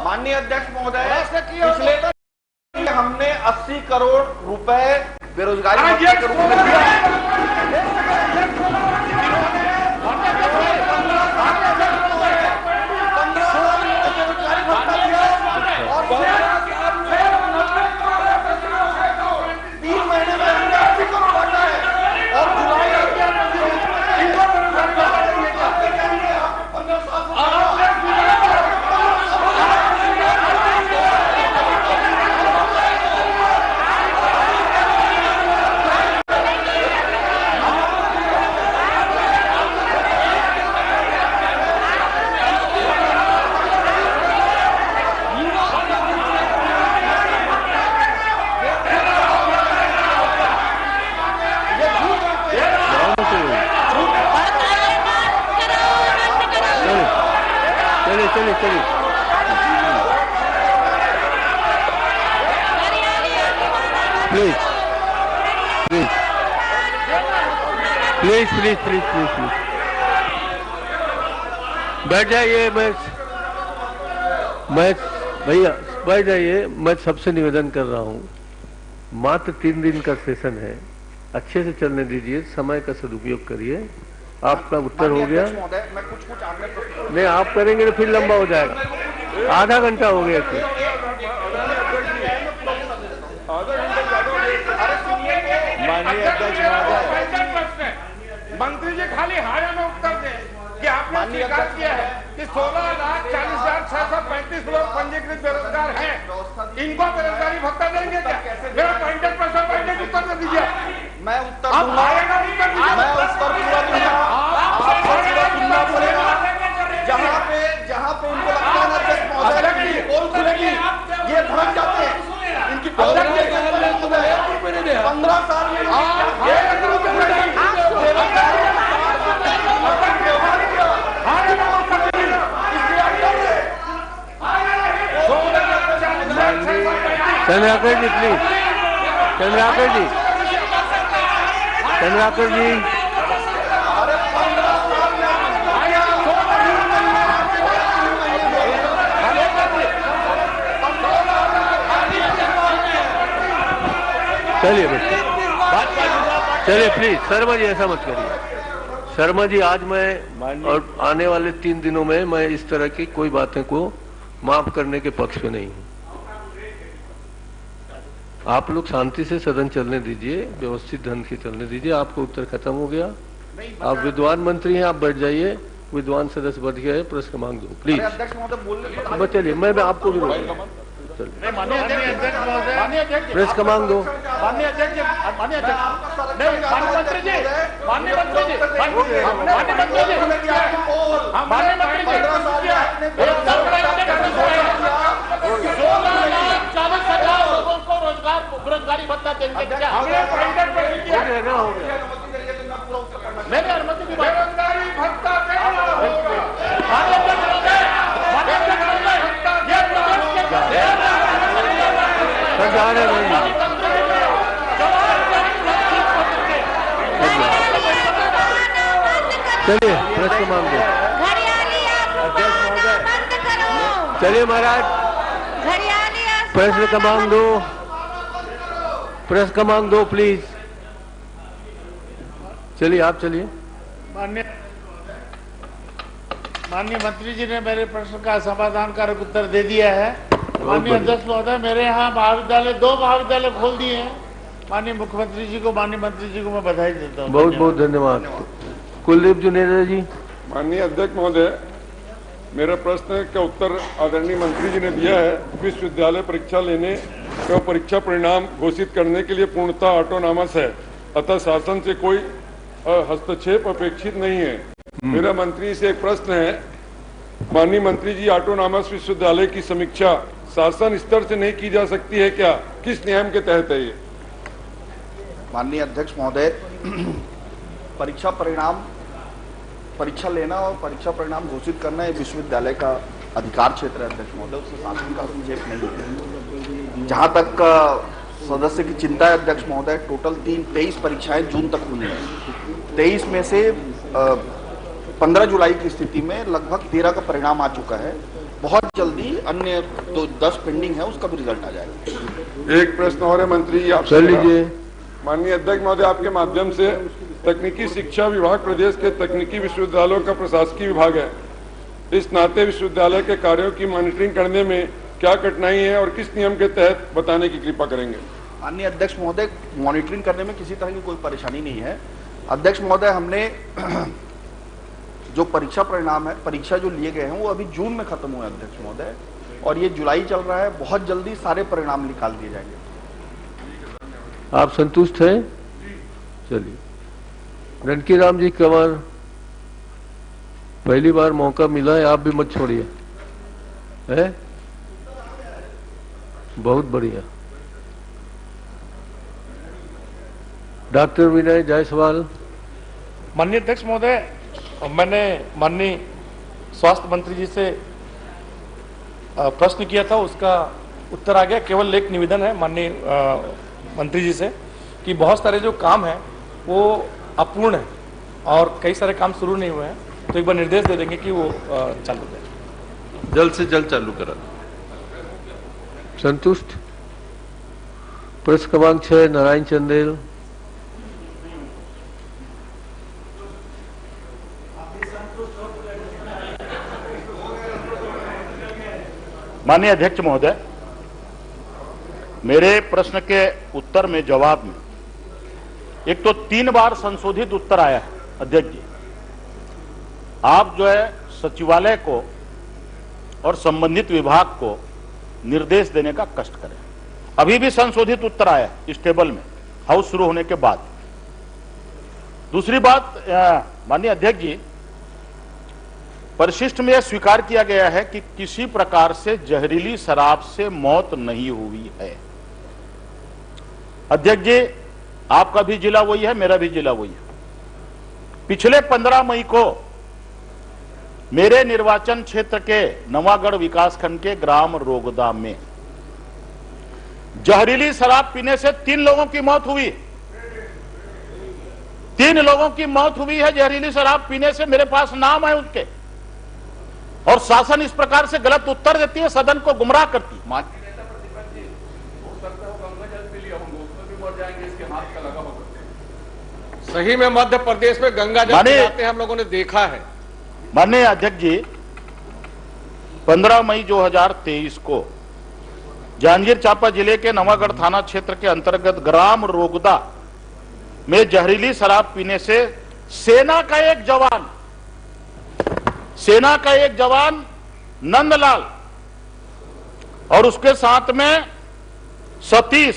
माननीय अध्यक्ष महोदय, पिछले हमने 80 करोड़ रुपए बेरोजगारी भत्ते के रूप में दिया। चलिए please please please please please please बैठ जाइए। मैं भैया बैठ जाइए। मैं सबसे निवेदन कर रहा हूँ, मात्र 3 दिन का सेशन है, अच्छे से चलने दीजिए, समय का सदुपयोग करिए। आपका उत्तर हो गया। मैं कुछ आगे नहीं, आप करेंगे तो फिर लंबा हो जाएगा। आधा घंटा हो गया फिर। माननीय अध्यक्ष महोदय, मंत्री जी खाली हारे में उत्तर दें कि आपने स्वीकार किया है कि 16,40,635 लोग पंजीकृत बेरोजगार हैं, इनको बेरोजगारी भत्ता देंगे क्या? मेरा पॉइंटेड प्रश्न पॉइंटेड उत्तर दे दीजिए। मैं उत्तर आप दूंगा। हारे का उत्तर दीजिए। मैं उत्तर पूरा दूंगा। आपको पूरा सुनना पड़ेगा। जहाँ पे इनको लगता है ना अध्यक्ष महोदय पोल खुलेगी, ये भड़क जाते हैं। इनकी 15 साल में चंद्राकर जी प्लीज, चंद्राकर जी, चंद्राकर जी, चलिए बच्चे, चलिए प्लीज। शर्मा जी ऐसा मत करिए। शर्मा जी, आज मैं और आने वाले 3 दिनों में मैं इस तरह की कोई बातें को माफ करने के पक्ष में नहीं हूं। आप लोग शांति से सदन चलने दीजिए, व्यवस्थित ढंग से चलने दीजिए। आपका उत्तर खत्म हो गया। आप विद्वान मंत्री हैं, आप बैठ जाइए। विद्वान सदस्य बढ़ गया है, प्रश्न मांग दो प्लीज। बस चलिए, मैं आपको भी माननीय अध्यक्ष महोदय, प्रेस का मांग दो। माननीय अध्यक्ष जी, माननीय अध्यक्ष, माननीय मंत्री जी, माननीय मंत्री जी, माननीय मंत्री जी, माननीय मंत्री जी, 16,40,000 लोगों को रोजगार बेरोजगारी भत्ता देंगे क्या? मैंने अनुमति दी। बेरोजगारी भत्ता जा रहे नहीं। चलिए प्रेस का मांग दो। चलिए महाराज, प्रेस का मांग दो, प्रेस का मांग दो प्लीज। चलिए आप चलिए। माननीय मंत्री जी ने मेरे प्रश्न का समाधान कारक उत्तर दे दिया है। माननीय अध्यक्ष महोदय, मेरे यहाँ महाविद्यालय 2 महाविद्यालय खोल दिए हैं। माननीय मुख्यमंत्री जी को, माननीय मंत्री जी को मैं बधाई देता हूँ। बहुत बहुत धन्यवाद। कुलदीप जुनेजा जी। माननीय अध्यक्ष महोदय, मेरा प्रश्न का उत्तर आदरणीय मंत्री जी ने दिया है। विश्वविद्यालय परीक्षा लेने एवं परीक्षा परिणाम घोषित करने के लिए पूर्णतः ऑटोनॉमस है, अतः शासन से कोई हस्तक्षेप अपेक्षित नहीं है। मेरा मंत्री से एक प्रश्न है, माननीय मंत्री जी, ऑटोनॉमस विश्वविद्यालय की समीक्षा शासन स्तर से नहीं की जा सकती है क्या? किस नियम के तहत है ये? माननीय अध्यक्ष महोदय, परीक्षा लेना और परीक्षा परिणाम घोषित करना ये विश्वविद्यालय का अधिकार क्षेत्र है अध्यक्ष महोदय, उससे शासन का हस्तक्षेप नहीं है। जहां तक सदस्य की चिंता है अध्यक्ष महोदय, टोटल 23 परीक्षाएं जून तक हुई हैं। 23 में से 15 जुलाई की स्थिति में लगभग 13 का परिणाम आ चुका है। बहुत जल्दी अन्य तो 10 पेंडिंग है, उसका भी रिजल्ट आ जाएगा। एक प्रश्न और है मंत्री जी, आप कर लीजिए। माननीय अध्यक्ष महोदय, आपके माध्यम से तकनीकी शिक्षा विभाग प्रदेश के तकनीकी विश्वविद्यालयों का प्रशासकीय विभाग है। इस नाते विश्वविद्यालय के कार्यों की मॉनिटरिंग करने में क्या कठिनाई है और किस नियम के तहत बताने की कृपा करेंगे? माननीय अध्यक्ष महोदय, मॉनिटरिंग करने में किसी तरह की कोई परेशानी नहीं है अध्यक्ष महोदय। हमने जो परीक्षा परिणाम है, परीक्षा जो लिए गए हैं वो अभी जून में खत्म हुए अध्यक्ष महोदय, और ये जुलाई चल रहा है। बहुत जल्दी सारे परिणाम निकाल दिए जाएंगे। आप संतुष्ट हैं? चलिए। रणकी राम जी कंवर, पहली बार मौका मिला है, आप भी मत छोड़िए। है बहुत बढ़िया। डॉक्टर विनय जायसवाल। माननीय अध्यक्ष महोदय, मैंने माननीय स्वास्थ्य मंत्री जी से प्रश्न किया था, उसका उत्तर आ गया। केवल एक निवेदन है माननीय मंत्री जी से कि बहुत सारे जो काम हैं वो अपूर्ण है, और कई सारे काम शुरू नहीं हुए हैं, तो एक बार निर्देश दे देंगे कि वो चालू करें, जल्द से जल्द चालू करा। संतुष्ट? प्रश्न क्रमांक 6 नारायण चंदेल। माननीय अध्यक्ष महोदय, मेरे प्रश्न के उत्तर में जवाब में एक तो 3 बार संशोधित उत्तर आया है। अध्यक्ष जी, आप जो है सचिवालय को और संबंधित विभाग को निर्देश देने का कष्ट करें। अभी भी संशोधित उत्तर आया है इस टेबल में हाउस शुरू होने के बाद। दूसरी बात, माननीय अध्यक्ष जी, परिशिष्ट में यह स्वीकार किया गया है कि किसी प्रकार से जहरीली शराब से मौत नहीं हुई है। अध्यक्ष जी, आपका भी जिला वही है, मेरा भी जिला वही है। पिछले 15 मई को मेरे निर्वाचन क्षेत्र के नवागढ़ विकासखंड के ग्राम रोगदा में जहरीली शराब पीने से 3 लोगों की मौत हुई। 3 लोगों की मौत हुई है जहरीली शराब पीने से। मेरे पास नाम है उसके। और शासन इस प्रकार से गलत उत्तर देती है, सदन को गुमराह करती है। सही में मध्य प्रदेश में गंगा जल पिलाते हम लोगों ने देखा है। माननीय अध्यक्ष जी, 15 मई 2023 को जांजगीर चांपा जिले के नवागढ़ थाना क्षेत्र के अंतर्गत ग्राम रोगदा में जहरीली शराब पीने से सेना का एक जवान नंदलाल और उसके साथ में सतीश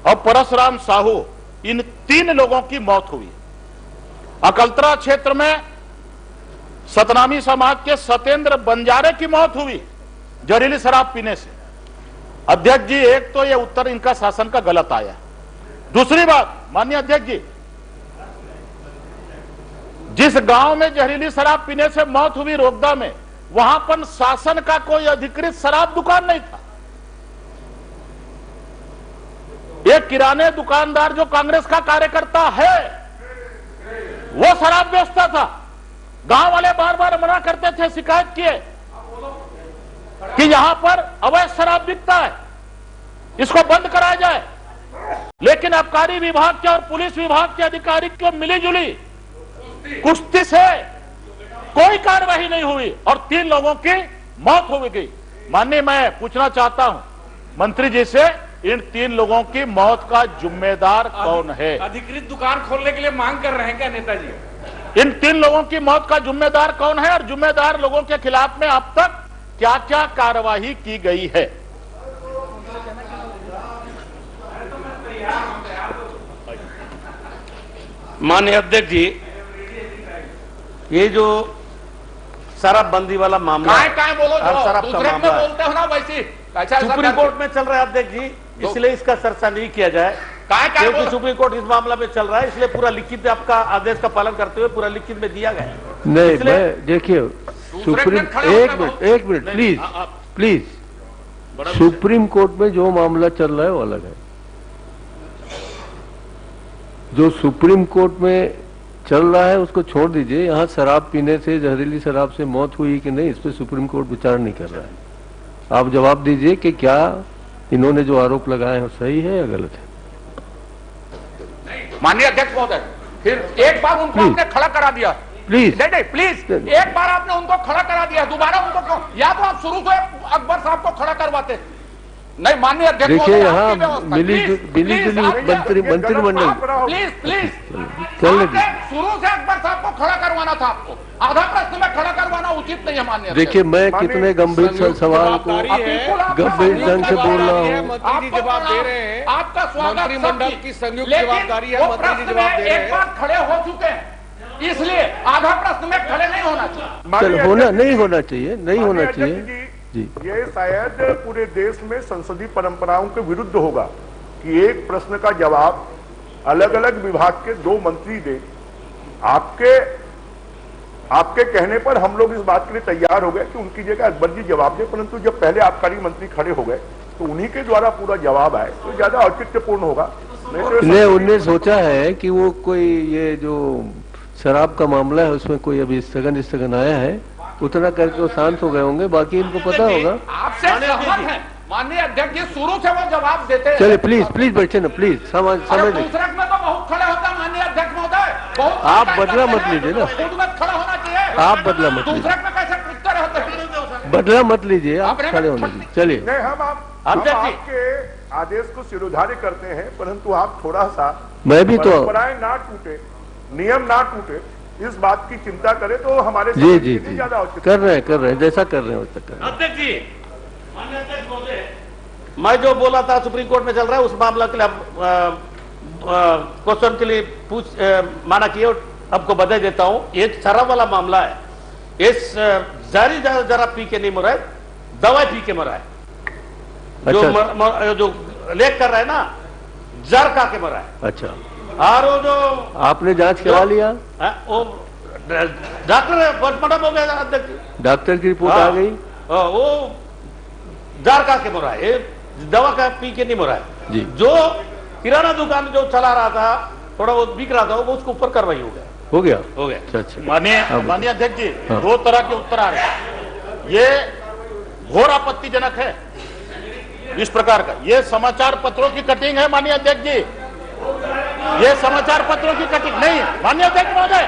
और परशुराम साहू, इन 3 लोगों की मौत हुई। अकलतरा क्षेत्र में सतनामी समाज के सत्येंद्र बंजारे की मौत हुई जहरीली शराब पीने से। अध्यक्ष जी, एक तो यह उत्तर इनका शासन का गलत आया। दूसरी बात, माननीय अध्यक्ष जी, जिस गांव में जहरीली शराब पीने से मौत हुई रोगदा में, वहां पर शासन का कोई अधिकृत शराब दुकान नहीं था। एक किराने दुकानदार जो कांग्रेस का कार्यकर्ता है, वो शराब बेचता था। गांव वाले बार बार मना करते थे, शिकायत किए कि यहां पर अवैध शराब बिकता है, इसको बंद कराया जाए। लेकिन आबकारी विभाग के और पुलिस विभाग के अधिकारी की मिलीजुली कुश्ती से कोई कार्रवाई नहीं हुई और 3 लोगों की मौत हो गई। माननीय, मैं पूछना चाहता हूं मंत्री जी से, इन 3 लोगों की मौत का जिम्मेदार कौन है? अधिकृत दुकान खोलने के लिए मांग कर रहे हैं क्या नेताजी? इन 3 लोगों की मौत का जिम्मेदार कौन है और जिम्मेदार लोगों के खिलाफ में अब तक क्या क्या कार्रवाई की गई है? माननीय अध्यक्ष जी, ये जो शराबबंदी वाला मामला बोलो, शराब का मामला बोलते हो ना वैसे सुप्रीम कोर्ट में चल रहा है अध्यक्ष जी, इसलिए इसका चर्चा नहीं किया जाए क्योंकि सुप्रीम कोर्ट इस मामला में चल रहा है, इसलिए पूरा लिखित आपका आदेश का पालन करते हुए पूरा लिखित में दिया गया। नहीं, मैं देखिए सुप्रीम, एक मिनट प्लीज, सुप्रीम कोर्ट में जो मामला चल रहा है वो अलग है। जो सुप्रीम कोर्ट में चल रहा है उसको छोड़ दीजिए। यहाँ शराब पीने से, जहरीली शराब से मौत हुई कि नहीं, इस पर सुप्रीम कोर्ट विचार नहीं कर रहा है। आप जवाब दीजिए कि क्या इन्होंने जो आरोप लगाए हैं सही है या गलत है? माननीय अध्यक्ष महोदय, फिर एक बार उनको आपने खड़ा करा दिया। प्लीज प्लीज, एक बार आपने उनको खड़ा करा दिया, दोबारा उनको क्यों? या तो आप शुरू से अकबर साहब को खड़ा करवाते। नहीं, माननीय अध्यक्ष, देखिए यहाँ मिली-जुली मंत्रिमंडल, प्लीज शुरू से अकबर साहब को खड़ा करवाना था। आपको आधा प्रश्न में खड़ा करवाना उचित नहीं है। माननीय, देखिए मैं कितने गंभीर सवाल को गंभीर ढंग से बोल रहा हूँ। मंत्री जी जवाब दे रहे हैं, आपका स्वागत, मंत्रिमंडल की संयुक्त जवाबदारी है। मंत्री जी जवाब दे रहे हैं, एक बार खड़े हो चुके हैं, इसलिए आधा प्रश्न में खड़े नहीं होना चाहिए। चल नहीं होना चाहिए जी। ये शायद पूरे देश में संसदीय परंपराओं के विरुद्ध होगा कि एक प्रश्न का जवाब अलग अलग विभाग के 2 मंत्री दे। आपके कहने पर हम लोग इस बात के लिए तैयार हो गए कि उनकी जगह अकबर जी जवाब दे, परंतु जब पहले आबकारी मंत्री खड़े हो गए तो उन्हीं के द्वारा पूरा जवाब आए तो ज्यादा औचित्यपूर्ण होगा। नहीं, उन्होंने सोचा है कि वो कोई ये जो शराब का मामला है, उसमें कोई अभी स्थगन आया है, उतना करके वो शांत हो गए होंगे, बाकी इनको पता होगा। आपसे सहमत हैं माननीय अध्यक्ष जी, शुरू से वो जवाब देते हैं। चलिए प्लीज बैठे ना, प्लीज समझ लीजिए। दूसरे में तो बहुत खड़े होता है माननीय अध्यक्ष महोदय, आप बदला मत लीजिए ना, खुद में खड़ा होना चाहिए। आप बदला मत लीजिए, दूसरे में कैसे पूछते रहते हैं, बदला मत लीजिए, आप खड़े होने दीजिए। चलिए नहीं, हम आपके आदेश को सिरोधार्य करते हैं, परंतु आप थोड़ा सा मैं भी तो परंपराएं ना टूटे, नियम ना टूटे, इस बात की चिंता करें तो हमारे जी ज्यादा उचित कर रहे हैं, जैसा कर रहे हैं वैसा कर रहे हैं। अध्यक्ष जी, माननीय अध्यक्ष महोदय, मैं जो बोला था सुप्रीम कोर्ट में चल रहा है, उस मामला के लिए क्वेश्चन के लिए माना किए, आपको बधाई देता हूं। ये शराब वाला मामला है, इस जारी जरा पी के नहीं मरा है, दवाई पी के मरा है। अच्छा। जो लेख कर रहा है ना, जर का के मरा है। अच्छा, और वो जो आपने जांच करा लिया? वो डॉक्टर पोस्टमार्टम हो गया अध्यक्ष, डॉक्टर की रिपोर्ट आ गई, वो जार का के मरा है, दवा का पी के नहीं मरा है जी। जो किराना दुकान जो चला रहा था, थोड़ा वो बिक रहा था, वो उसके ऊपर कार्रवाई हो गया। अच्छा। माननीय अध्यक्ष जी, दो तरह के उत्तर आ रहे हैं। ये घोर आपत्तिजनक है इस प्रकार का, ये समाचार पत्रों की कटिंग है माननीय अध्यक्ष जी, ये समाचार पत्रों की कटिंग नहीं है माननीय अध्यक्ष महोदय।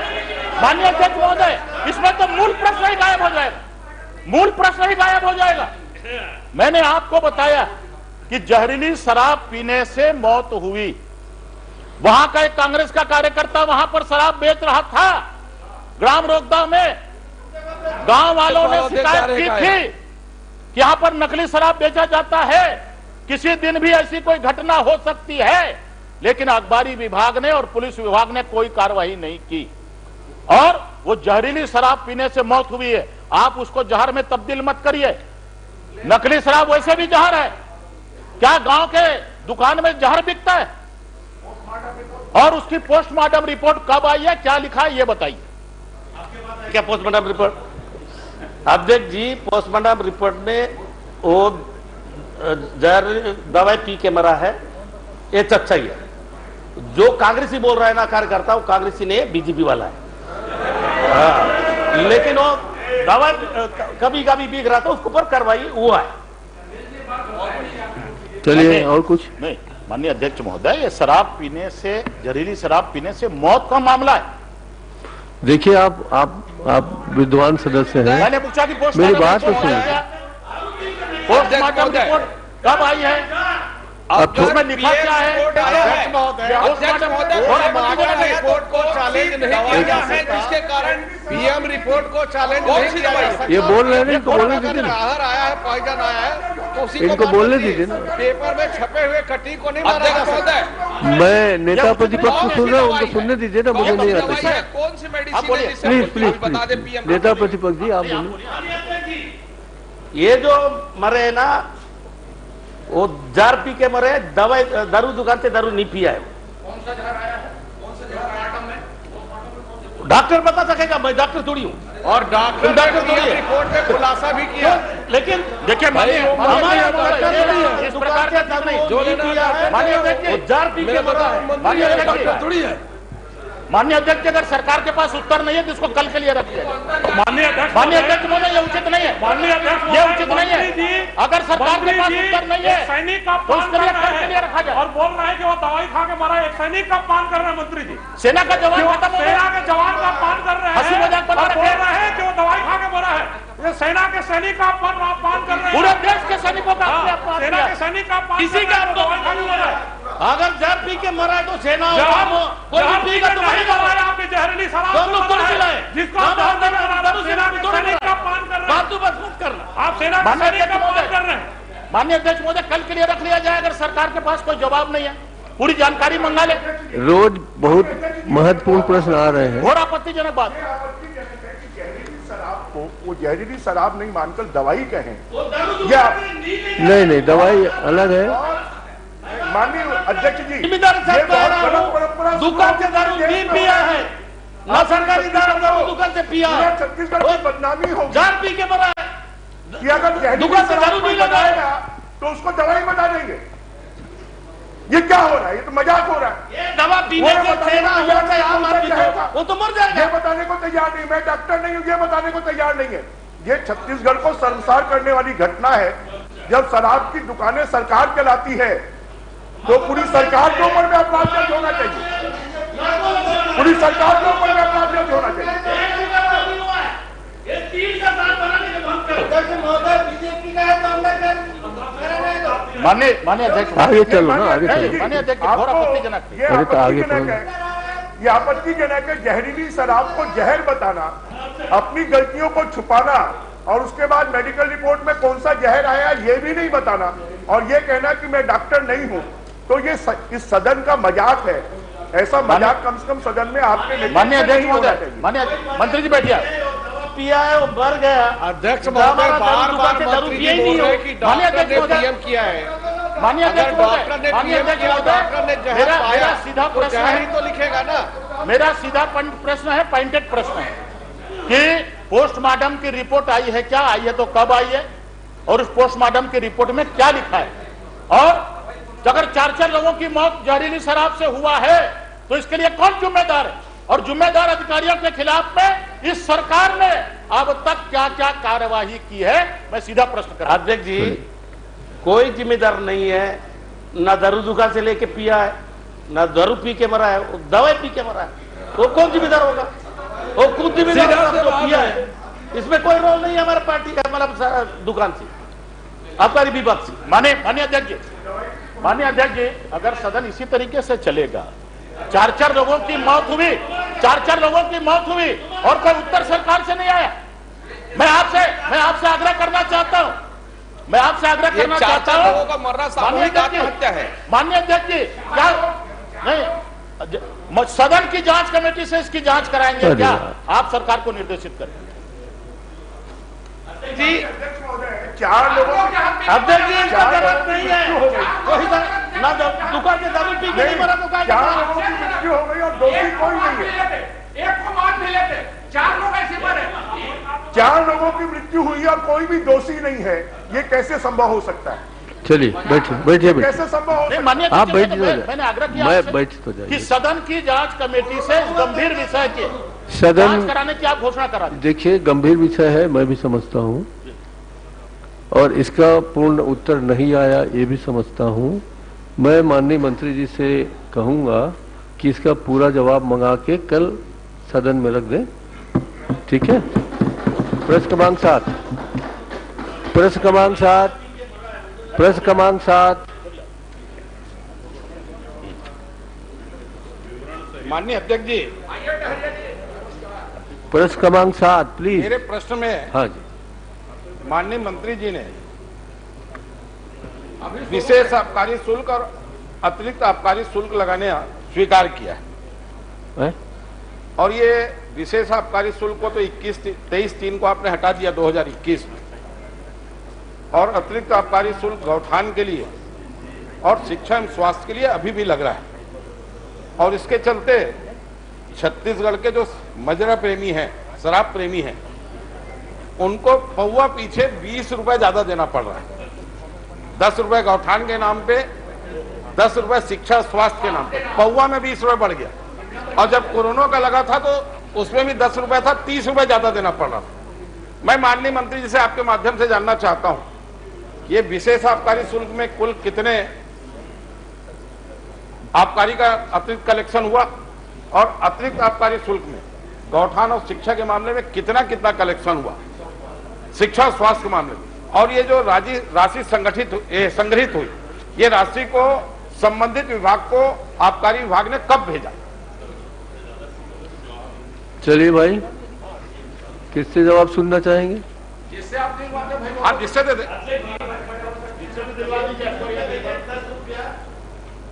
माननीय अध्यक्ष महोदय, इसमें तो मूल प्रश्न ही गायब हो जाएगा, मूल प्रश्न ही गायब हो जाएगा। मैंने आपको बताया कि जहरीली शराब पीने से मौत हुई, वहां का एक कांग्रेस का कार्यकर्ता वहां पर शराब बेच रहा था, ग्राम रोकदाव में गांव वालों ने शिकायत की थी कि यहां पर नकली शराब बेचा जाता है, किसी दिन भी ऐसी कोई घटना हो सकती है, लेकिन अखबारी विभाग ने और पुलिस विभाग ने कोई कार्रवाई नहीं की, और वो जहरीली शराब पीने से मौत हुई है। आप उसको जहर में तब्दील मत करिए, नकली शराब वैसे भी जहर है। क्या गांव के दुकान में जहर बिकता है? और उसकी पोस्टमार्टम रिपोर्ट कब आई है, क्या लिखा है, ये बताइए। क्या पोस्टमार्टम रिपोर्ट? अध्यक्ष जी, पोस्टमार्टम रिपोर्ट में वो जहर दवाई पी के मरा है, ये सच्चाई है। जो कांग्रेसी बोल रहा है ना कार्यकर्ता, वो कांग्रेसी नहीं है, बीजेपी वाला है। लेकिन वो दवा कभी कभी बिक रहा था, उसके ऊपर कार्रवाई हुआ है। चलिए और कुछ नहीं माननीय अध्यक्ष महोदय, ये शराब पीने से, जहरीली शराब पीने से मौत का मामला है। देखिए, आप विद्वान सदस्य हैं, मैंने पूछा कि मेरी बात तो सुनिए। पोस्टमार्टम रिपोर्ट कब आई है, अब उसमें लिखा क्या है? अध्यक्ष महोदय, रिपोर्ट को चैलेंज नहीं किया गया है, जिसके कारण पीएम रिपोर्ट को चैलेंज नहीं किया जा सकता। ये बोल रहे हैं, इनको बोलने दीजिए ना, बाहर आया है, पॉइजन आया है, तो उसी इनको बोलने दीजिए ना। पेपर में छपे हुए कटिंग को नहीं माना जा सकता। मैं नेता प्रतिपक्ष को सुन रहा हूँ, उनको सुनने दीजिए ना, मुझे नहीं आता। कौन सी मेडिसिन? प्लीज नेता प्रतिपक्ष जी, आप बोलिए। ये जो मरे है ना, वो जार पी के मरे, दवाई दारू दुकान से दारू नहीं पिया है। कौन सा जहर आया है? कौन सा जहर आइटम में? डॉक्टर बता सकेगा, मैं डॉक्टर थोड़ी हूँ। और डॉक्टर ने रिपोर्ट में खुलासा भी किया, लेकिन देखिए इस प्रकार का दारू जो पिया है, जार पी के मरा है। माननीय अध्यक्ष, अगर सरकार के पास उत्तर नहीं है तो इसको कल के लिए रखिए। माननीय अध्यक्ष महोदय, ये उचित नहीं है। माननीय अध्यक्ष, ये उचित नहीं है। अगर सरकार के पास उत्तर नहीं है, सैनिक का तो उसके लिए कल के लिए रखा जाए। और बोल रहे हैं कि वो दवाई खा के मरा, एक सैनिक का पान कर रहे हैं मंत्री जी। सेना का जवान खत्म हो गया, सेना के जवान का पान कर रहे हैं, हंसी मजाक बना बोल रहे हैं कि वो दवाई खा के मरा है। ये सेना के सैनिक का पान कर रहे हैं, पूरे देश के सैनिकों का सेना के सैनिक का पान, किसी का दवाई खा के मरा है। अगर जहर पी के मरा है तो सेना कोई पी का तुम्हारी मरा, आपने जहरीली शराब जिसको सैनिक का पान कर रहे हैं, बस मत करना। आप सेना के सैनिक का पान कर रहे हैं। माननीय अध्यक्ष महोदय, कल के लिए रख लिया जाए, अगर सरकार के पास कोई जवाब नहीं है, पूरी जानकारी मंगा ले। रोज बहुत महत्वपूर्ण प्रश्न आ रहे हैं, और आपत्तिजनक बात। शराब को वो जहरीली शराब नहीं मानकर दवाई कहें, नहीं दवाई अलग है। माननीय अध्यक्ष जी, दुकान से दारू नहीं पिया है, ना सरकारी दारू दुकान से पिया है, छत्तीसगढ़ की बदनामी होगी। जार पी के मरा है कि अगर दुकान से दारू नहीं लगाएगा तो उसको दवाई बता देंगे। ये क्या हो रहा है? ये तो मजाक हो रहा है। दवा पीने से सेवा होता है आम आदमी को, वो तो मर जाएगा। ये बताने को तैयार नहीं, मैं डॉक्टर नहीं हूं, ये बताने को तैयार नहीं है। ये छत्तीसगढ़ को शर्मसार करने वाली घटना है। जब शराब की दुकानें सरकार चलाती है तो पूरी सरकार के ऊपर में अपराध दर्ज होना चाहिए, पूरी सरकार के ऊपर में अपराध दर्ज होना चाहिए। माननीय अध्यक्ष, आगे चलो ना, आगे चलो। माननीय अध्यक्ष, घोर आपत्तिजनक है। ये आपत्तिजनक है, ये आपत्तिजनक है। जहरीली शराब को जहर बताना, अपनी गलतियों को छुपाना और उसके बाद मेडिकल रिपोर्ट में कौन सा जहर आया ये भी नहीं बताना और ये कहना कि मैं डॉक्टर नहीं हूं, तो ये इस सदन का मजाक है। ऐसा मजाक कम से कम सदन में आपके माननीय अध्यक्ष महोदय, माननीय मंत्री जी बैठिए। पिया है वो मर गया। अध्यक्ष महोदय बार बार मंत्री जी बोल रहे हैं कि डॉक्टर ने पीएम किया है। माननीय अध्यक्ष डॉक्टर ने पीएम किया, डॉक्टर ने जहर पाया, सीधा तो प्रश्न जहर है, ही तो लिखेगा ना। मेरा सीधा प्रश्न है, पॉइंटेड प्रश्न है कि पोस्टमार्टम की रिपोर्ट आई है, क्या आई है, तो कब आई है और उस पोस्टमार्टम की रिपोर्ट में क्या लिखा है? और अगर 4 लोगों की मौत जहरीली शराब से हुआ है तो इसके लिए कौन जिम्मेदार है? और जिम्मेदार अधिकारियों के खिलाफ में इस सरकार ने अब तक क्या क्या कार्यवाही की है? मैं सीधा प्रश्न कर रहा हूं। अध्यक्ष जी, कोई जिम्मेदार नहीं है। ना दारू दुकान से लेके पिया है, ना दारू पी के मरा है, वो दवाई पी के मरा है, वो कौन जिम्मेदार होगा? वो खुद जिम्मेदार जो पिया है। इसमें कोई रोल नहीं है हमारे पार्टी का, मतलब दुकान से, आबकारी विभाग से। माननीय अध्यक्ष जी, माननीय अध्यक्ष जी, अगर सदन इसी तरीके से चलेगा, 4 लोगों की मौत हुई, 4 लोगों की मौत हुई और कोई उत्तर सरकार से नहीं आया। मैं आपसे आग्रह करना चाहता हूं, मैं आपसे आग्रह करना चाहता हूं। लोगों का मरना सामूहिक आत्महत्या है। माननीय अध्यक्ष जी, क्या नहीं सदन की जांच कमेटी से इसकी जांच कराएंगे क्या? आप सरकार को निर्देशित करें। जी 4 लोगों अध्यक्ष जी, इसका जरूरत नहीं है। ना दुकान से दारू पी के नहीं मरा तो 4 लोगों की मृत्यु हो गई और दोषी कोई नहीं है। एक को मार भी लेते, 4 लोग ऐसे मरे। 4 लोगों की मृत्यु हुई और कोई भी दोषी नहीं है, ये कैसे संभव हो सकता है? चलिए बैठिए कैसे संभव हो सकता है? माननीय आप बैठ मैंने आग्रह किया मैं आपसे बैठ तो जाइए कि सदन की जांच कमेटी से इस गंभीर विषय के सदन जांच कराने की आप घोषणा करा दी। देखिए, गंभीर विषय है, मैं भी समझता हूं और इसका पूर्ण उत्तर नहीं आया ये भी समझता हूं। मैं माननीय मंत्री जी से कहूंगा कि इसका पूरा जवाब मंगा के कल सदन में रख दें, ठीक है? प्रश्न क्रमांक 7, प्रश्न क्रमांक 7, प्रश्न क्रमांक 7। माननीय अध्यक्ष जी, प्रश्न क्रमांक 7 प्लीज। मेरे प्रश्न में हाँ जी, माननीय मंत्री जी ने विशेष आबकारी शुल्क और अतिरिक्त आबकारी शुल्क लगाने स्वीकार किया है। और ये विशेष आबकारी शुल्क को तो 23/3 को आपने हटा दिया 2021 में, और अतिरिक्त आबकारी शुल्क गौठान के लिए और शिक्षा एवं स्वास्थ्य के लिए अभी भी लग रहा है। और इसके चलते छत्तीसगढ़ के जो मजरा प्रेमी हैं, शराब प्रेमी हैं, उनको पौवा पीछे 20 रुपए ज्यादा देना पड़ रहा है। 10 रुपए गौठान के नाम पे, 10 रुपए शिक्षा स्वास्थ्य के नाम पे, पौवा में 20 रुपए बढ़ गया। और जब कोरोना का लगा था तो उसमें भी 10 रुपए था, 30 रुपए ज्यादा देना पड़ रहा था। मैं माननीय मंत्री जी से आपके माध्यम से जानना चाहता हूं, ये विशेष आबकारी शुल्क में कुल कितने आबकारी का अतिरिक्त कलेक्शन हुआ और अतिरिक्त आबकारी शुल्क में गौठान और शिक्षा के मामले में कितना कलेक्शन हुआ, शिक्षा और स्वास्थ्य के मामले में। और ये जो राशि संग्रहित हुई, ये राशि को संबंधित विभाग को आबकारी विभाग ने कब भेजा? चलिए भाई, किससे जवाब सुनना चाहेंगे? जिससे आप जिससे दे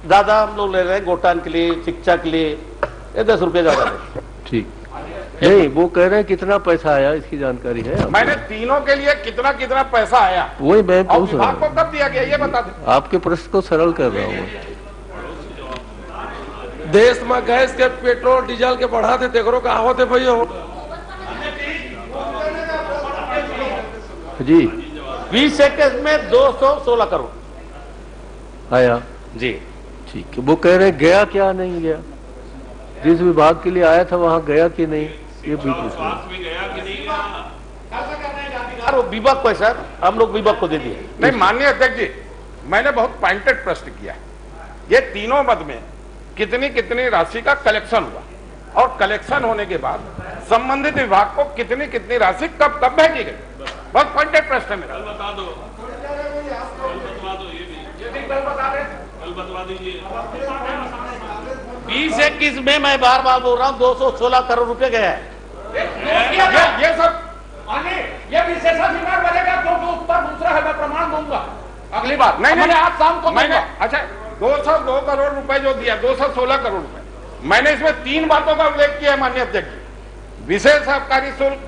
ज्यादा हम लोग ले रहे हैं गौठान के लिए, शिक्षा के लिए, ये 10 रुपए ज्यादा दे। ठीक नहीं, वो कह रहे हैं कितना पैसा आया, इसकी जानकारी है? मैंने तीनों के लिए कितना पैसा आया वही मैं पूछ रहा विभाग को हूँ, कब दिया गया ये बता दें। आपके प्रश्न को सरल कर रहा हूँ। देश में गैस के, पेट्रोल डीजल के बढ़ा थे, तेकरो का होते भैया जी। 20 सेकंड में 216 करोड़ आया जी। ठीक है, वो कह रहे हैं गया क्या नहीं गया, जिस विभाग के लिए आया था वहां गया कि नहीं, ये भी पूछ रहे वो विभाग को है सर, हम लोग विभाग को दे दिए। नहीं माननीय अध्यक्ष जी, मैंने बहुत पॉइंटेड प्रश्न किया है। ये तीनों मद में कितनी कितनी राशि का कलेक्शन हुआ और कलेक्शन होने के बाद संबंधित विभाग को कितनी कितनी राशि कब कब भेजी गई, बहुत पॉइंटेड प्रश्न है मेरा। बता दो, कल बतवा दीजिए। 2021 में मैं बार बार बोल रहा हूँ 216 करोड़ रुपए गया है। ये सब ये विशेषाधिकार बनेगा क्योंकि उस पर दूसरा है, मैं प्रमाण दूंगा अगली बार। नहीं नहीं, आज शाम को मैंने अच्छा 202 करोड़ रुपए जो दिया, 216 करोड़ रुपए, मैंने इसमें 3 बातों का उल्लेख किया है माननीय अध्यक्ष जी। विशेष आबकारी शुल्क,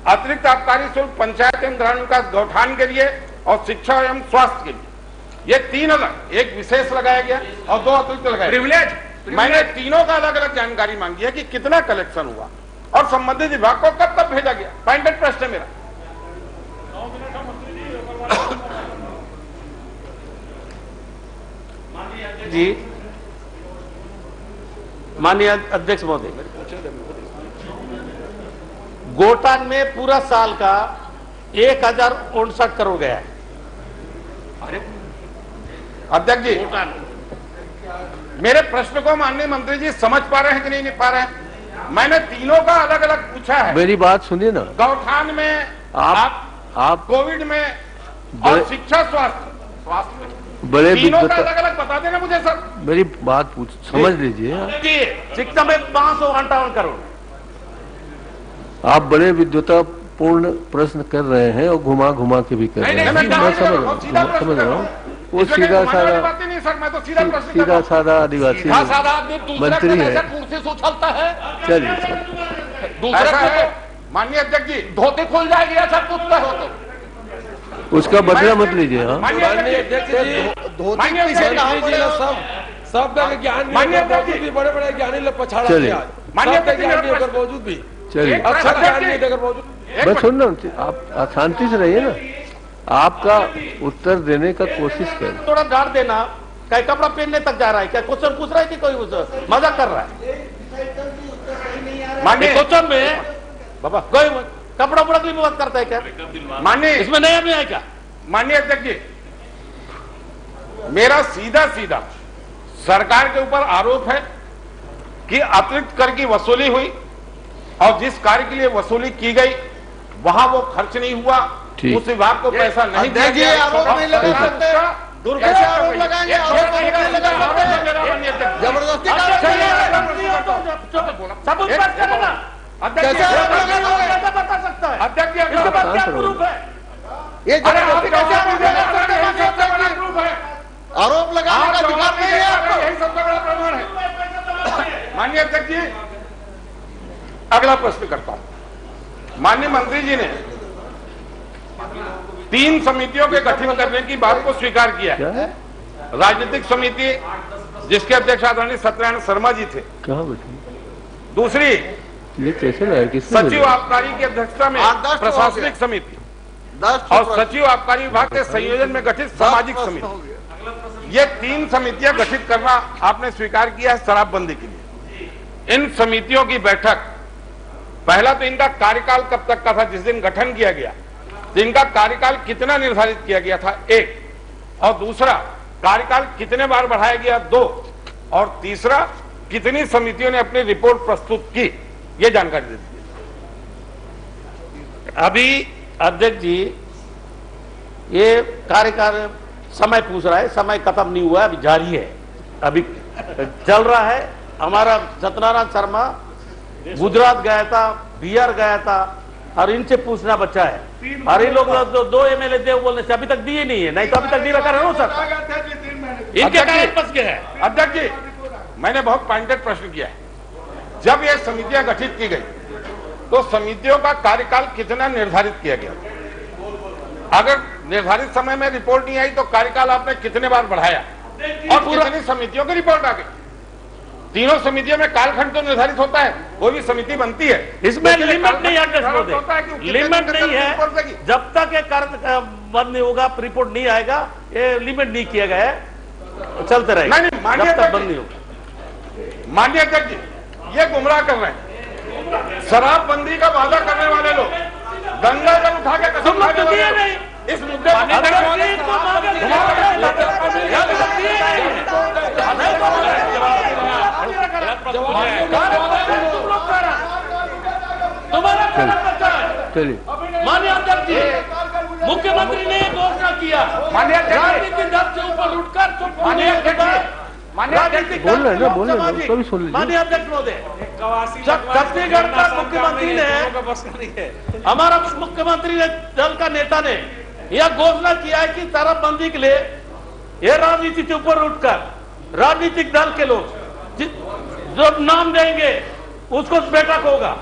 अतिरिक्त आबकारी शुल्क पंचायत एवं ग्रामीण विकास गौठान के लिए और शिक्षा एवं स्वास्थ्य के लिए, ये 3 अलग, एक विशेष लगाया गया और 2 अतिरिक्त लगाया। प्रिविलेज मैंने तीनों का अलग अलग जानकारी मांगी है कि कितना कलेक्शन हुआ और संबंधित विभाग को कब कब भेजा गया। पॉइंटेड प्रश्न है मेरा। जी माननीय अध्यक्ष महोदय, गोटान में पूरा साल का 1059 करोड़ गया है। अरे अध्यक्ष जी, मेरे प्रश्न को माननीय मंत्री जी समझ पा रहे हैं कि नहीं पा रहे हैं? मैंने तीनों का अलग अलग पूछा है। मेरी बात सुनिए ना, गौठान में आप कोविड में और शिक्षा स्वास्थ्य में बड़े तीनों का अलग अलग बता देना मुझे सर। मेरी बात समझ लीजिए, शिक्षा में 558 करोड़। आप बड़े विद्वतापूर्ण प्रश्न कर रहे हैं और घुमा घुमा के भी कर रहे हैं। मैं समझ रहा हूँ, वो सीधा साधा सीधा साधा आदिवासी मंत्री है। चलिए माननीय अध्यक्ष जी, धोती खुल जाएगी ऐसा कुछ हो तो उसका बदला मत लीजिए। हाँ माननीय अध्यक्ष जी, सब ज्ञान भी बड़े बड़े ज्ञानी लोग पछाड़ा चलिए मौजूद भी चलिए अच्छा ज्ञान नहीं देकर मौजूद। मैं सुन रहा हूँ, आप शांति से रहिए ना, आपका उत्तर देने का कोशिश करें। थोड़ा गाड़ देना, क्या कपड़ा पहनने तक जा रहा है, क्या क्वेश्चन पूछ रहा है कि कोई मजाक कर रहा है? माननीय क्वेश्चन में बाबा कोई कपड़ा उपड़ा की बात करता है क्या? माननीय इसमें नया भी है क्या? माननीय अध्यक्ष जी, मेरा सीधा सीधा सरकार के ऊपर आरोप है कि अतिरिक्त कर की वसूली हुई और जिस कार्य के लिए वसूली की गई वहां वो खर्च नहीं हुआ, उस विभाग को पैसा नहीं दिया गया। आरोप नहीं लगा सकते, कैसे आरोप लगाएंगे? जबरदस्ती बता सकता है अध्यक्ष जी, ये जबरदस्ती कैसे आरोप लगाने का अधिकार नहीं है आपको? यही सबसे बड़ा प्रमाण है। माननीय अध्यक्ष जी, अगला प्रश्न करता हूं। माननीय मंत्री जी ने 3 समितियों के गठन करने की बात को स्वीकार किया है। राजनीतिक समिति जिसके अध्यक्ष आदरणीय सत्यनारायण शर्मा जी थे, कहाँ बैठे? दूसरी ये कैसे लगा? सचिव आबकारी की अध्यक्षता में प्रशासनिक समिति और सचिव आबकारी विभाग के संयोजन में गठित सामाजिक समिति, ये 3 समितियां गठित करना आपने स्वीकार किया है शराबबंदी के लिए। इन समितियों की बैठक, पहला तो इनका कार्यकाल कब तक का था जिस दिन गठन किया गया, तो इनका कार्यकाल कितना निर्धारित किया गया था, 1, और दूसरा कार्यकाल कितने बार बढ़ाया गया, 2, और तीसरा कितनी समितियों ने अपनी रिपोर्ट प्रस्तुत की, ये जानकारी दे दीजिए। अभी अध्यक्ष जी ये कार्यकाल समय पूछ रहा है, समय खत्म नहीं हुआ, अभी जारी है, अभी चल रहा है। हमारा सत्यनारायण शर्मा गुजरात गया था, बिहार गया था, और इनसे पूछना बच्चा है। और इन लोग 2 MLA थे, बोलने से अभी तक दिए नहीं है, नहीं तो अभी तक नहीं रखा रहो सर, इनके कारण फंस गए हैं। अध्यक्ष जी, मैंने बहुत पॉइंटेड प्रश्न किया है। जब ये समितियां गठित की गई तो समितियों का कार्यकाल कितना निर्धारित किया गया? अगर निर्धारित समय में रिपोर्ट नहीं आई तो कार्यकाल आपने कितने बार बढ़ाया और कितनी समितियों की रिपोर्ट आ गई? तीनों समितियों में कालखंड तो निर्धारित होता है, कोई भी समिति बनती है, इसमें लिमिट नहीं है, लिमिट नहीं है। जब तक ये कार्य बंद नहीं होगा, रिपोर्ट नहीं आएगा, ये लिमिट नहीं किया गया है। चलते रहेगा नहीं, माननीय जब तक अध्यक्ष बंद नहीं होगा। माननीय अध्यक्ष जी, ये गुमराह कर रहे हैं। शराबबंदी का वादा करने वाले लोग गंगा जल उठा के कसम खाने वाले लोग इस मुद्दे पर माननीय अध्यक्ष जी, मुख्यमंत्री ने घोषणा किया, राजनीतिक दल से ऊपर उठकर माननीय अध्यक्ष महोदय, छत्तीसगढ़ का मुख्यमंत्री ने, हमारा मुख्यमंत्री ने दल का नेता ने यह घोषणा किया है कि शराबबंदी के लिए ये राजनीति से ऊपर उठकर राजनीतिक दल के लोग जो नाम देंगे उसको बैठक होगा।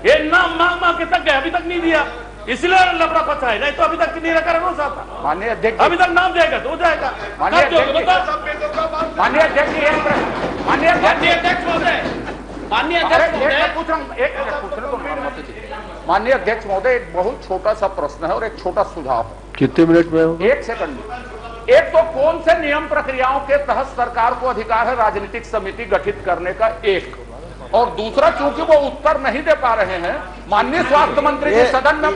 ये नाम मांग के तक गए, अभी तक नहीं दिया, इसलिए लफड़ा फंसा है, नहीं तो अभी तक निराकरण हो सकता। माननीय अध्यक्ष, अभी तक नाम देगा तो हो जाएगा। माननीय अध्यक्ष महोदय, एक बहुत छोटा सा प्रश्न है और एक छोटा सुझाव है। कितने मिनट में हो? 1 सेकंड। एक तो कौन से नियम प्रक्रियाओं के तहत सरकार को अधिकार है राजनीतिक समिति गठित करने का, एक, और दूसरा, चूंकि वो उत्तर नहीं दे पा रहे हैं, माननीय स्वास्थ्य मंत्री जी सदन में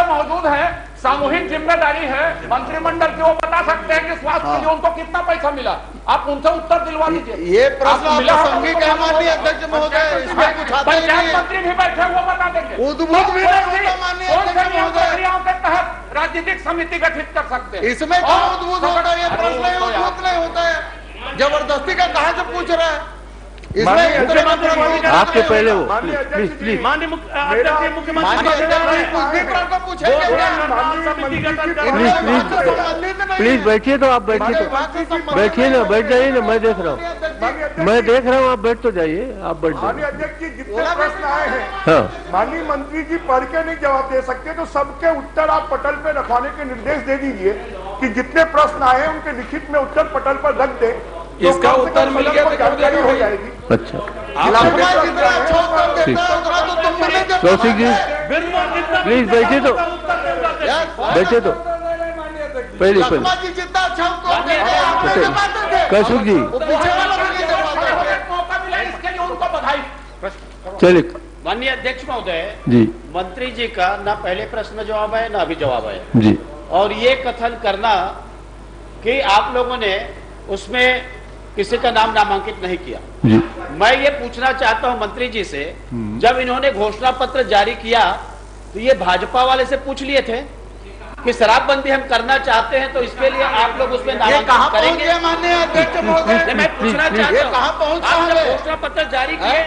मौजूद है, सामूहिक जिम्मेदारी है मंत्रिमंडल की, वो बता सकते हैं कि स्वास्थ्य के लिए उनको कितना पैसा मिला, आप उनसे उत्तर दिलवा दीजिए। ये प्रश्न माननीय अध्यक्ष महोदय, इसमें कुछ पंचायत मंत्री भी बैठे हुए बता देंगे प्रक्रियाओं के तहत राजनीतिक समिति गठित कर सकते हैं। इसमें क्या उद्भूत होता है? ये प्रश्न उद्भूत नहीं होता है, जबरदस्ती का कहां से पूछ रहा है? आपके पहले वो प्लीज माननीय प्लीज बैठिए, तो आप बैठिए, तो बैठिए ना, बैठ जाइए ना, मैं देख रहा हूँ, आप बैठ तो जाइए, आप बैठ माननीय अध्यक्ष जी, जितने प्रश्न आए हैं, हाँ, माननीय मंत्री जी पढ़ के नहीं जवाब दे सकते, तो सबके उत्तर आप पटल पे रखवाने के निर्देश दे दीजिए कि जितने प्रश्न आए हैं उनके लिखित में उत्तर पटल पर रख दे, इसका उत्तर मिल गया तो जानकारी हो जाएगी। अच्छा, कौशिक जी प्लीज बैठिए, तो बैठे, तो पहले कौशिक जी चलिए। माननीय अध्यक्ष महोदय जी, मंत्री जी का ना पहले प्रश्न जवाब है ना अभी जवाब है जी, और ये कथन करना कि आप लोगों ने उसमें किसी का नाम नामांकित नहीं किया जी। मैं ये पूछना चाहता हूं मंत्री जी से, जब इन्होंने घोषणा पत्र जारी किया तो ये भाजपा वाले से पूछ लिए थे कि शराबबंदी हम करना चाहते हैं, तो इसके लिए आप लोग उसमें नामांकन करेंगे? माननीय अध्यक्ष महोदय, मैं पूछना चाहता हूँ, आप जब घोषणा पत्र जारी किए,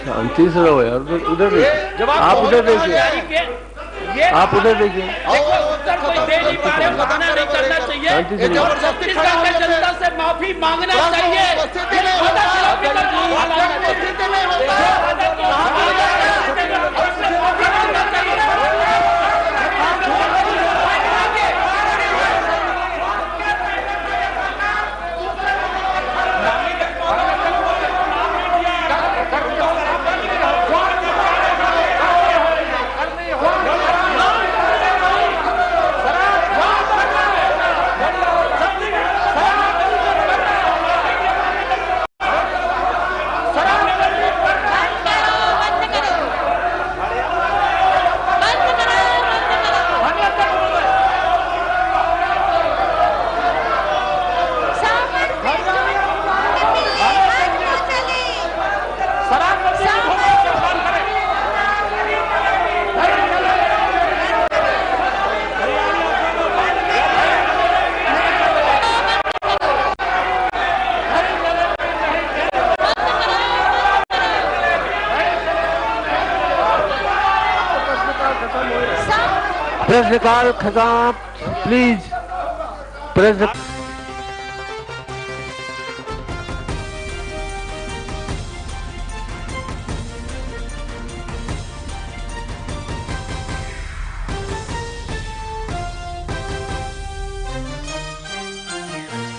शांति से रहो यार, उधर जब आप उधर देखिए, आप उधर देखिए, उत्तर कोई दे नहीं पा रहे, मना नहीं करना चाहिए, जनता से माफी मांगना चाहिए। प्रश्नकाल खत्म, प्लीज। प्रश्न